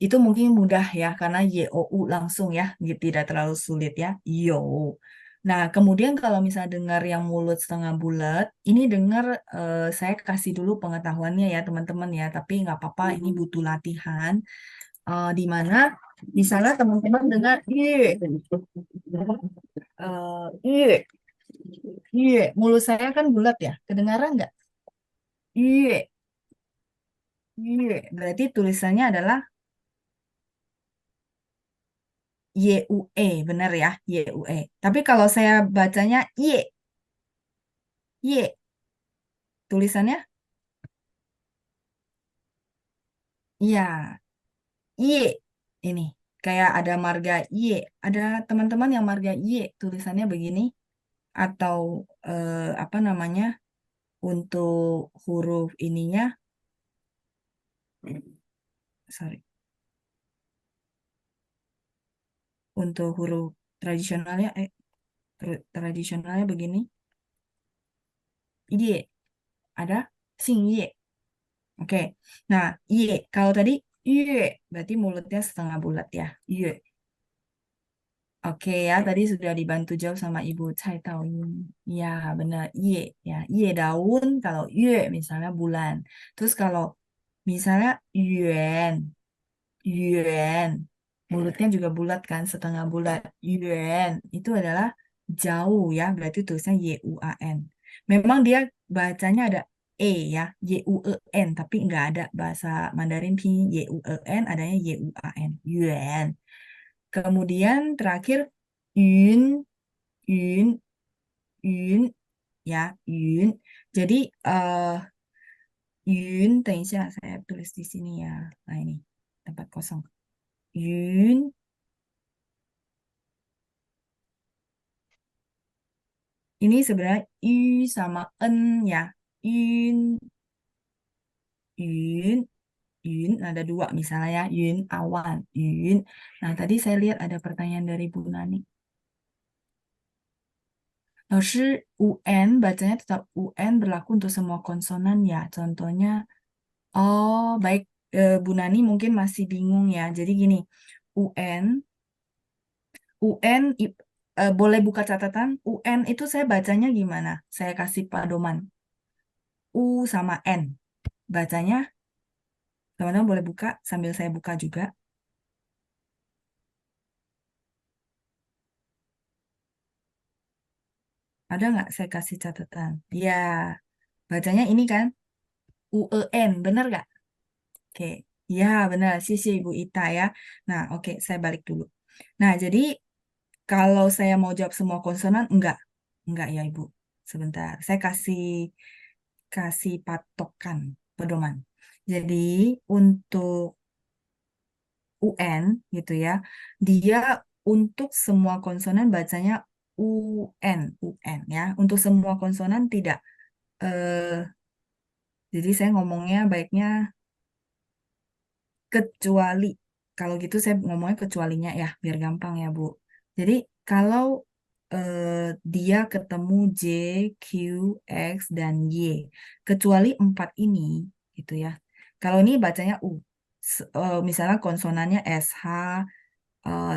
itu mungkin mudah ya karena YOU langsung ya, tidak terlalu sulit ya. Yo. Nah, kemudian kalau misalnya dengar yang mulut setengah bulat, ini dengar saya kasih dulu pengetahuannya ya teman-teman ya, tapi nggak apa-apa, ini butuh latihan. Di mana misalnya teman-teman dengar mulut saya kan bulat ya, kedengaran nggak? Berarti tulisannya adalah YUE, benar ya, YUE. Tapi kalau saya bacanya Y, tulisannya Iya, Y. Ini kayak ada marga Y. Ada teman-teman yang marga Y tulisannya begini atau apa namanya untuk huruf ininya, sorry, untuk huruf tradisionalnya, tradisionalnya begini, Y. Ada sing Y. Oke. Nah, Y. Kalau tadi Y, berarti mulutnya setengah bulat ya. Y. Oke ya, tadi sudah dibantu jawab sama Ibu Cai Taoyun. Ya, benar. Y ya. Y daun, kalau Y misalnya bulan. Terus kalau misalnya yuan, yuan, mulutnya juga bulat kan, setengah bulat. Yuan itu adalah jauh ya, berarti tulisnya Y-U-A-N. Memang dia bacanya ada ya, Y-U-E-N, tapi nggak ada bahasa Mandarin pinyin Y-U-E-N, adanya Y-U-A-N, yuan. Kemudian terakhir yun, yun, yun, ya, yun. Jadi yun, 等一下 saya tulis di sini ya. Nah ini tempat kosong. Yun, ini sebenarnya y sama en ya. Yun, yun, yun. Ada dua misalnya ya. Yun awan, yun. Nah tadi saya lihat ada pertanyaan dari Bu Nani. Lalu UN bacanya tetap UN berlaku untuk semua konsonan ya. Contohnya, oh baik, Bu Nani mungkin masih bingung ya. Jadi gini, UN, UN boleh buka catatan. UN itu saya bacanya gimana? Saya kasih pedoman. U sama N. Bacanya, teman-teman boleh buka sambil saya buka juga. Ada nggak saya kasih catatan? Ya, bacanya ini kan UN, benar nggak? Oke, ya benar, sisi Ibu Ita ya. Nah, oke, saya balik dulu. Nah, jadi kalau saya mau jawab semua konsonan, enggak ya Ibu. Sebentar, saya kasih patokan pedoman. Jadi untuk UN gitu ya, dia untuk semua konsonan bacanya UN ya. Untuk semua konsonan tidak. Jadi saya ngomongnya baiknya kecuali. Kalau gitu saya ngomongnya kecualinya ya, biar gampang ya Bu. Jadi kalau dia ketemu J, Q, X, dan Y, kecuali 4 ini, gitu ya. Kalau ini bacanya U. Misalnya konsonannya SH,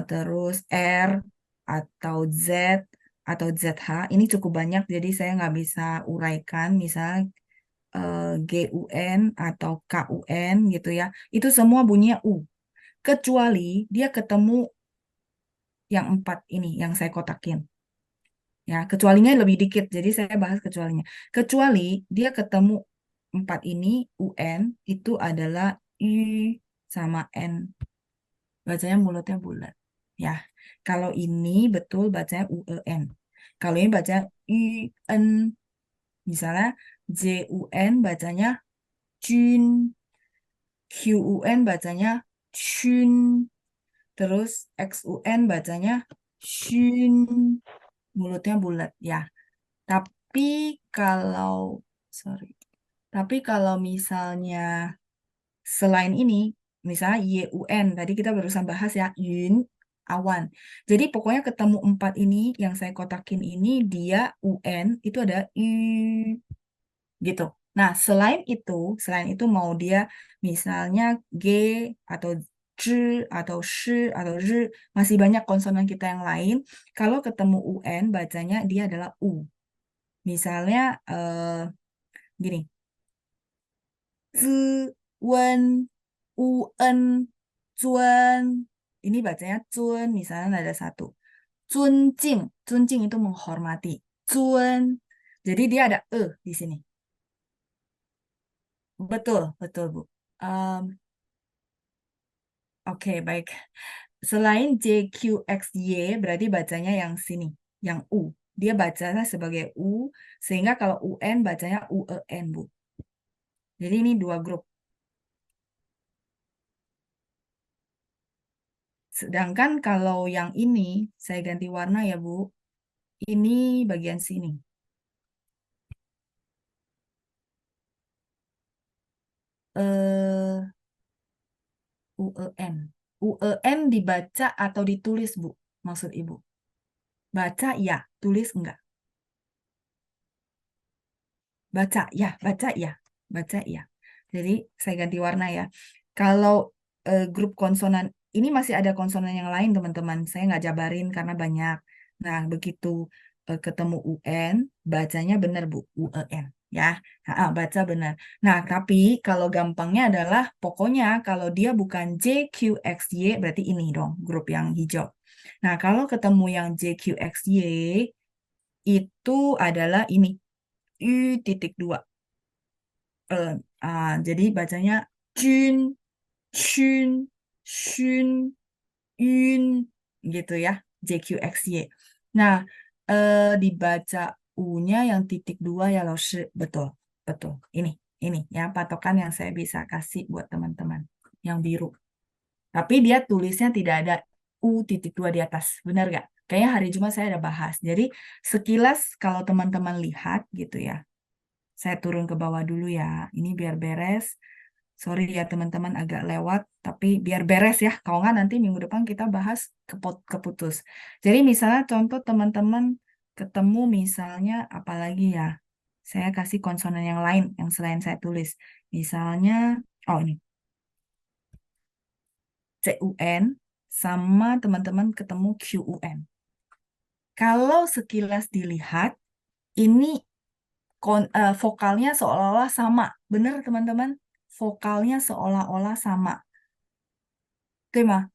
terus R, atau Z, atau ZH, ini cukup banyak, jadi saya nggak bisa uraikan, misalnya GUN atau KUN gitu ya. Itu semua bunyinya U. Kecuali dia ketemu yang 4 ini, yang saya kotakin. Ya, kecualinya lebih dikit, jadi saya bahas kecualinya. Kecuali dia ketemu 4 ini, UN, itu adalah Y sama N. Bacanya mulutnya bulat. Ya, kalau ini betul bacanya UEN. Kalau ini bacanya UN. Misalnya JUN bacanya Jun. QUN bacanya Chun. Terus XUN bacanya Shun. Mulutnya bulat ya. Tapi tapi kalau misalnya selain ini, misalnya YUN, tadi kita barusan bahas ya, Yun, awan. Jadi pokoknya ketemu 4 ini, yang saya kotakin ini, dia UN, itu ada Y, gitu. Nah, selain itu mau dia misalnya G, atau J, atau Sh, atau R, masih banyak konsonan kita yang lain. Kalau ketemu UN, bacanya dia adalah U. Misalnya, gini, Z, Wen, UN, Zuan. Ini bacanya Zun, misalnya ada satu. Zunjing, Zunjing itu menghormati. Zun. Jadi dia ada di sini. Betul, betul Bu. Oke, baik. Selain JQXY, berarti bacanya yang sini, yang U. Dia bacanya sebagai U, sehingga kalau UN bacanya UEN, Bu. Jadi ini 2 grup. Sedangkan kalau yang ini, saya ganti warna ya, Bu. Ini bagian sini. Eh, UEN. UEN dibaca atau ditulis, Bu? Maksud Ibu. Baca ya, tulis enggak? Baca ya, baca ya, baca ya. Jadi saya ganti warna ya. Kalau grup konsonan, ini masih ada konsonan yang lain teman-teman. Saya nggak jabarin karena banyak. Nah, begitu ketemu UN, bacanya benar Bu, UEN. Ya, baca benar. Nah, tapi kalau gampangnya adalah, pokoknya kalau dia bukan JQXY, berarti ini dong, grup yang hijau. Nah, kalau ketemu yang JQXY, itu adalah ini, U.2. Jadi bacanya Jun, Shun, Shun, Yun, gitu ya, JQXY. Nah, dibaca U-nya yang titik 2 ya, Laoshi. Betul, betul. Ini ya patokan yang saya bisa kasih buat teman-teman yang biru. Tapi dia tulisnya tidak ada U.2 di atas. Benar nggak? Kayaknya hari Jumat saya ada bahas. Jadi sekilas kalau teman-teman lihat gitu ya, saya turun ke bawah dulu ya. Ini biar beres. Sorry ya teman-teman agak lewat, tapi biar beres ya. Kalau nggak nanti minggu depan kita bahas keputus. Jadi misalnya contoh teman-teman ketemu misalnya apalagi ya. Saya kasih konsonan yang lain yang selain saya tulis. Misalnya, oh ini. CUN sama teman-teman ketemu QUN. Kalau sekilas dilihat, ini vokalnya seolah-olah sama. Benar teman-teman? Vokalnya seolah-olah sama. Tema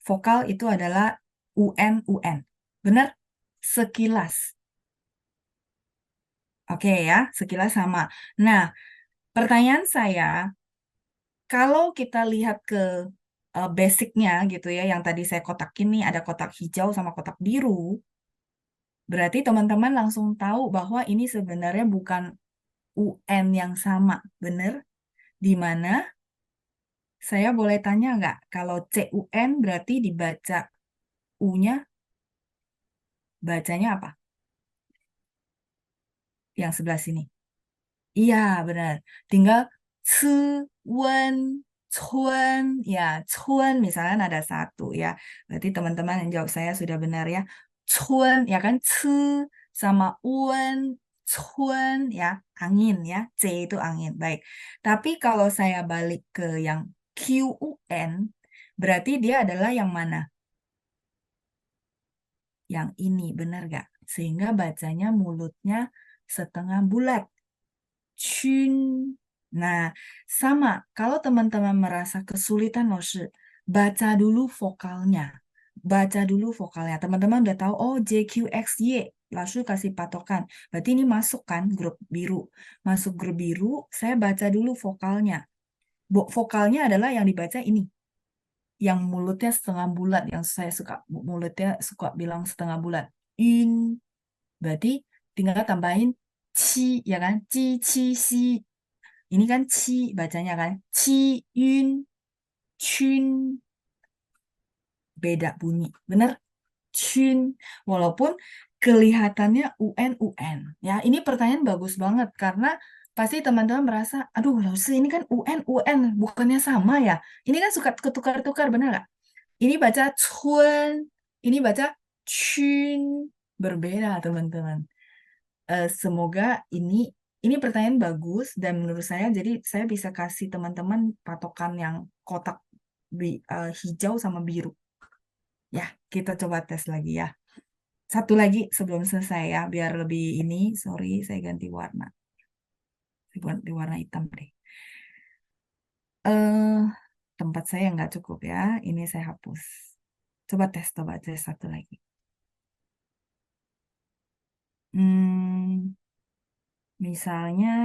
vokal itu adalah UN. Benar? Sekilas. Oke ya, sekilas sama. Nah, pertanyaan saya, kalau kita lihat ke basicnya gitu ya, yang tadi saya kotakin nih, ada kotak hijau sama kotak biru, berarti teman-teman langsung tahu bahwa ini sebenarnya bukan UN yang sama. Benar? Di mana? Saya boleh tanya nggak? Kalau CUN berarti dibaca U-nya, bacanya apa? Yang sebelah sini. Iya, benar. Tinggal Cuen, Cun, ya, Cun misalnya ada satu ya. Berarti teman-teman yang jawab saya sudah benar ya. Cun, ya kan? C sama Uen, Cun, ya, angin ya. C itu angin. Baik. Tapi kalau saya balik ke yang QUN, berarti dia adalah yang mana? Yang ini, benar gak? Sehingga bacanya mulutnya setengah bulat. Chun. Nah, sama. Kalau teman-teman merasa kesulitan, Loshi, baca dulu vokalnya. Baca dulu vokalnya. Teman-teman udah tahu, oh JQXY. Langsung kasih patokan. Berarti ini masuk kan grup biru. Masuk grup biru, saya baca dulu vokalnya. Vokalnya adalah yang dibaca ini. Yang mulutnya setengah bulat. Yang saya suka, mulutnya suka bilang setengah bulat. In. Berarti tinggal tambahin ci, ya kan? Ci, ci, si. Ini kan ci, bacanya kan. Ci, yun, chun. Beda bunyi. Bener? Chun. Walaupun kelihatannya UN. Ya, ini pertanyaan bagus banget. Karena pasti teman-teman merasa, aduh, Lause, ini kan UN. Bukannya sama ya? Ini kan suka ketukar-tukar, bener nggak? Ini baca chun. Ini baca chun. Berbeda, teman-teman. Semoga ini pertanyaan bagus dan menurut saya jadi saya bisa kasih teman-teman patokan yang kotak hijau sama biru. Ya, kita coba tes lagi ya. Satu lagi sebelum selesai ya, biar lebih ini, sorry saya ganti warna. Saya ganti warna hitam deh. Tempat saya nggak cukup ya, ini saya hapus. Coba tes satu lagi. Misalnya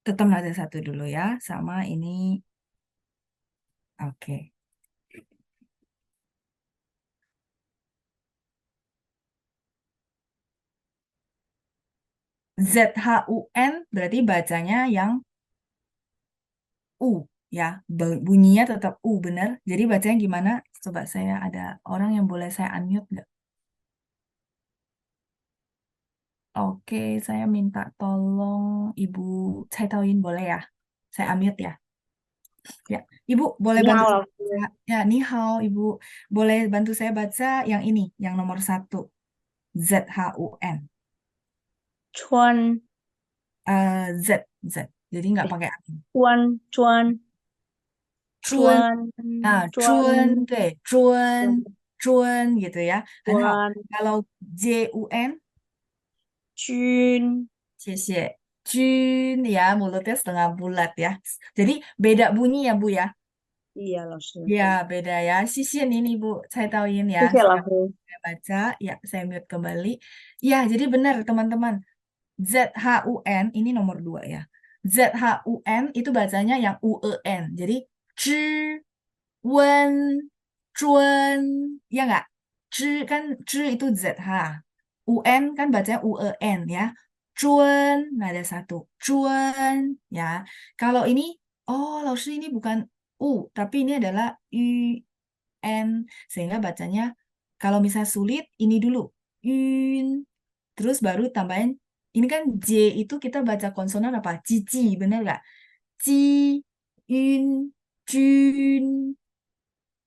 tetap ada satu dulu ya, sama ini. Oke. ZHUN berarti bacanya yang U ya. Bunyinya tetap U, benar. Jadi bacanya gimana? Coba saya ada orang yang boleh saya unmute nggak? Oke, saya minta tolong Ibu Chai Taoyin boleh ya? Saya unmute ya. Ya, Ibu boleh Ni bantu hao saya老师， baca. Ya, ni hao, Ibu. Boleh bantu saya baca yang ini, yang nomor 1. ZHUN. 川 Z, Z. Jadi nggak pakai A. 川川 Chun, 川 chun, 对，chun, chun gitu ya. 很好。 川 Kalau JUN, 君 谢谢。Jun ya, mulutnya setengah bulat ya. Jadi beda bunyi ya, Bu ya. ，iya 老师， Ya, beda ya. Sisian ini Bu, saya tauin ya. 谢谢老 Sekarang 师， saya baca, ya saya mute kembali. Ya, jadi benar teman-teman. ZHUN ini nomor 2 ya. ZHUN itu bacanya yang UEN. Jadi wen, chun, ya nggak? Kan itu ZH. UN kan bacanya UEN ya. Chun, nah ada 1. Chun, ya. Kalau ini, oh Laoshi ini bukan U, tapi ini adalah UN. Sehingga bacanya, kalau misalnya sulit, ini dulu. Yun. Terus baru tambahin, ini kan J itu kita baca konsonan apa? Cici, bener nggak? Ci, yun, jun.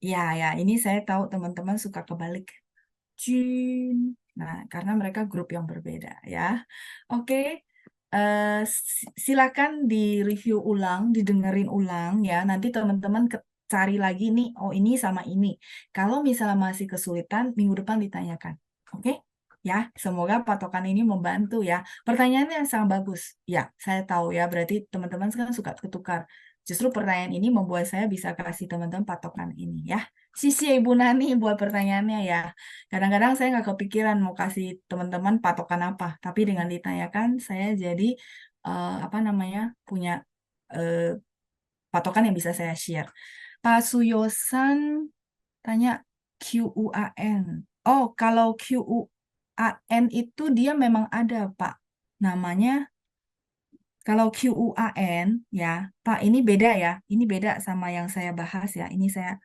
Ya, ini saya tahu teman-teman suka kebalik. Jun. Nah, karena mereka grup yang berbeda ya. Oke, silakan di-review ulang, didengerin ulang ya. Nanti teman-teman cari lagi nih, oh ini sama ini. Kalau misalnya masih kesulitan, minggu depan ditanyakan. Oke? Ya, semoga patokan ini membantu ya. Pertanyaannya sangat bagus. Ya, saya tahu ya, berarti teman-teman sekarang suka ketukar. Justru pertanyaan ini membuat saya bisa kasih teman-teman patokan ini ya. Sisi Ibu Nani buat pertanyaannya ya. Kadang-kadang saya nggak kepikiran mau kasih teman-teman patokan apa, tapi dengan ditanyakan saya jadi punya patokan yang bisa saya share. Pak Suyosan tanya QUAN. Oh, kalau QUAN itu dia memang ada, Pak. Namanya kalau QUAN ya, Pak ini beda ya. Ini beda sama yang saya bahas ya. Ini saya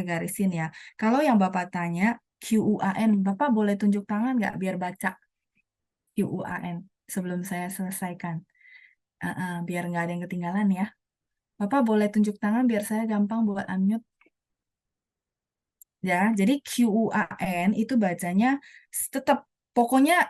garisin ya. Kalau yang Bapak tanya QUAN, Bapak boleh tunjuk tangan nggak biar baca QUAN sebelum saya selesaikan. Biar nggak ada yang ketinggalan ya. Bapak boleh tunjuk tangan biar saya gampang buat unmute. Ya, jadi QUAN itu bacanya tetap pokoknya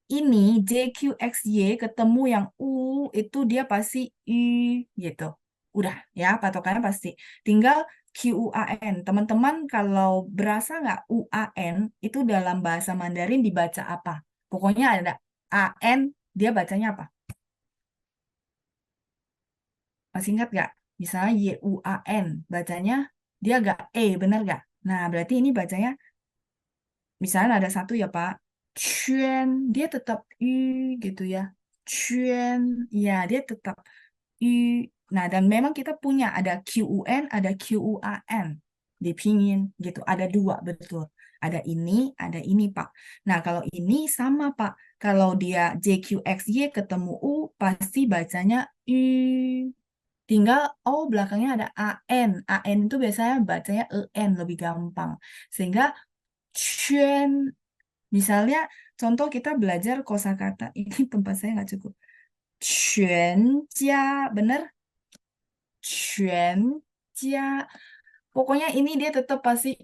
ini JQXY ketemu yang U itu dia pasti I gitu. Udah ya, patokannya pasti. Tinggal QUAN. Teman-teman kalau berasa nggak UAN itu dalam bahasa Mandarin dibaca apa? Pokoknya ada AN, dia bacanya apa? Masih ingat nggak? Misalnya YUAN, bacanya dia agak bener nggak? Nah, berarti ini bacanya, misalnya ada 1 ya Pak, Chuan, dia tetap gitu ya. Chuan, ya dia tetap Nah, dan memang kita punya ada QUN, ada QUAN di pinyin gitu. Ada 2, betul. Ada ini Pak. Nah, kalau ini sama Pak. Kalau dia JQXY ketemu U, pasti bacanya Tinggal belakangnya ada AN. AN itu biasanya bacanya EN, lebih gampang. Sehingga Chuan, misalnya contoh kita belajar kosakata. Ini tempat saya nggak cukup. Jia, bener? Jia. Pokoknya ini dia tetap pasti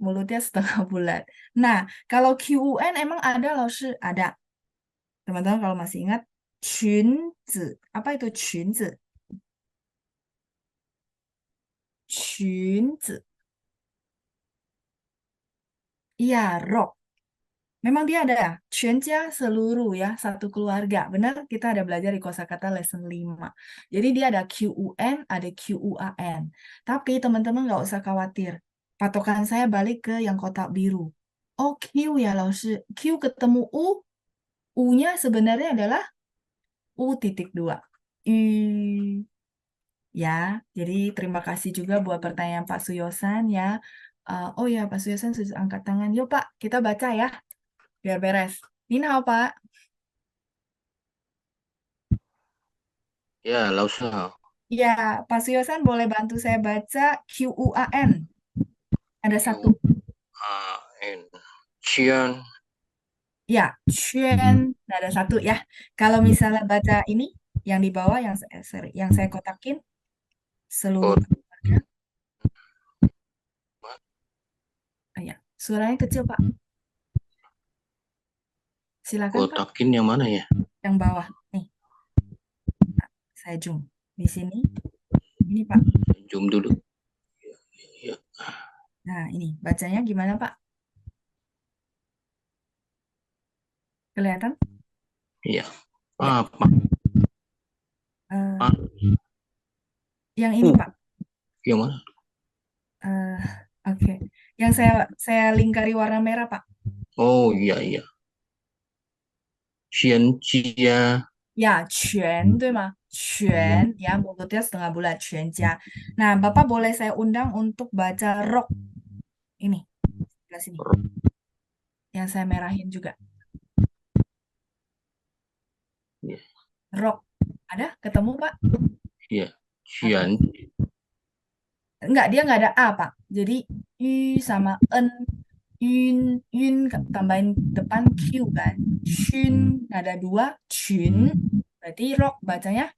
mulutnya setengah bulat. Nah, kalau QUN emang ada loh, ada. Teman-teman kalau masih ingat, Qunzi. Apa itu Qunzi? Qunzi. Iya, rok. Memang dia ada Quanjia seluruh ya, satu keluarga. Benar, kita ada belajar di kosakata lesson 5. Jadi dia ada QUN, ada QUAN. Tapi teman-teman nggak usah khawatir. Patokan saya balik ke yang kotak biru. Oh, Q ya, Laoshi. Q ketemu U. U-nya sebenarnya adalah U.2. Ya, jadi terima kasih juga buat pertanyaan Pak Suyosan ya. Oh ya, Pak Suyosan sudah angkat tangan. Yuk Pak, kita baca ya. Biar beres. Ini apa, Pak? Ya, 老师好。 Ya, Pak Suyosan boleh bantu saya baca QUAN. Ada satu. QAN. Qian. Ya, Chuan. Ada satu ya. Kalau misalnya baca ini, yang di bawah, yang saya kotakin, seluruh kalimatnya. Ya, suaranya kecil, Pak. Silakan, Pak. Kotakin yang mana ya? Yang bawah. Nih. Nah, saya zoom. Di sini. Ini, Pak. Zoom dulu. Ya. Nah, ini. Bacanya gimana, Pak? Kelihatan? Iya. Ya. Apa? Yang ini, Pak. Yang mana? Oke. Yang saya lingkari warna merah, Pak. Oh, iya, iya. Xianjia. Ya, 全, 对吗? 全, ya, mulutnya setengah bulat, 全家. Nah, Bapak boleh saya undang untuk baca rok. Ini, sebelah sini. Yang saya merahin juga. Iya. Rok. Ada? Ketemu, Pak? Iya. Xian. Enggak, dia nggak ada A, Pak. Jadi, Y sama N. Yun tambahin depan Q kan. Chun, nada dua. Chun. Berarti rok bacanya.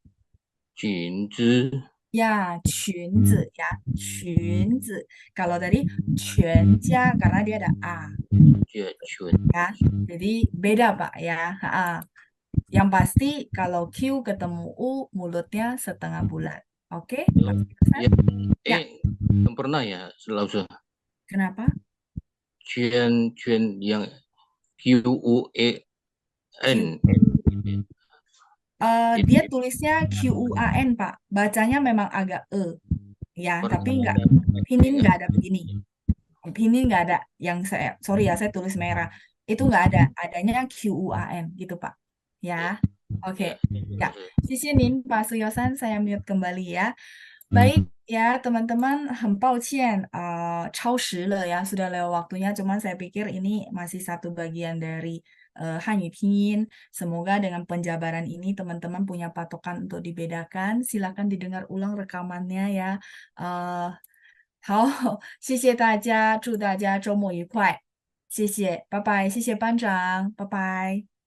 Jinzi. Ya, 裙子 ya, 裙子. Kalau tadi 全家 karena dia ada A Ya, Chun. ya. Jadi beda Pak ya. Yang pasti kalau Q ketemu U mulutnya setengah bulat. Oke, Pak Suyosan? Ya. Ya. Belum pernah ya, 老师. Kenapa? Chuan yang QUAN. Dia tulisnya QUAN Pak. Bacanya memang agak ya, tapi enggak. Pinin nggak ada begini. Pinin nggak ada yang sorry ya saya tulis merah. Itu nggak ada. Adanya QUAN gitu Pak. Ya. Oke. Ya. Sisinin Pak Suyosan, saya mute kembali ya. Baik ya teman-teman, 很抱歉超时了ya, sudah lewat waktunya, cuman saya pikir ini masih satu bagian dari Hanyu Pinyin. Semoga dengan penjabaran ini teman-teman punya patokan untuk dibedakan. Silakan didengar ulang rekamannya ya. 好，谢谢大家，祝大家周末愉快，谢谢，拜拜，谢谢班长，拜拜。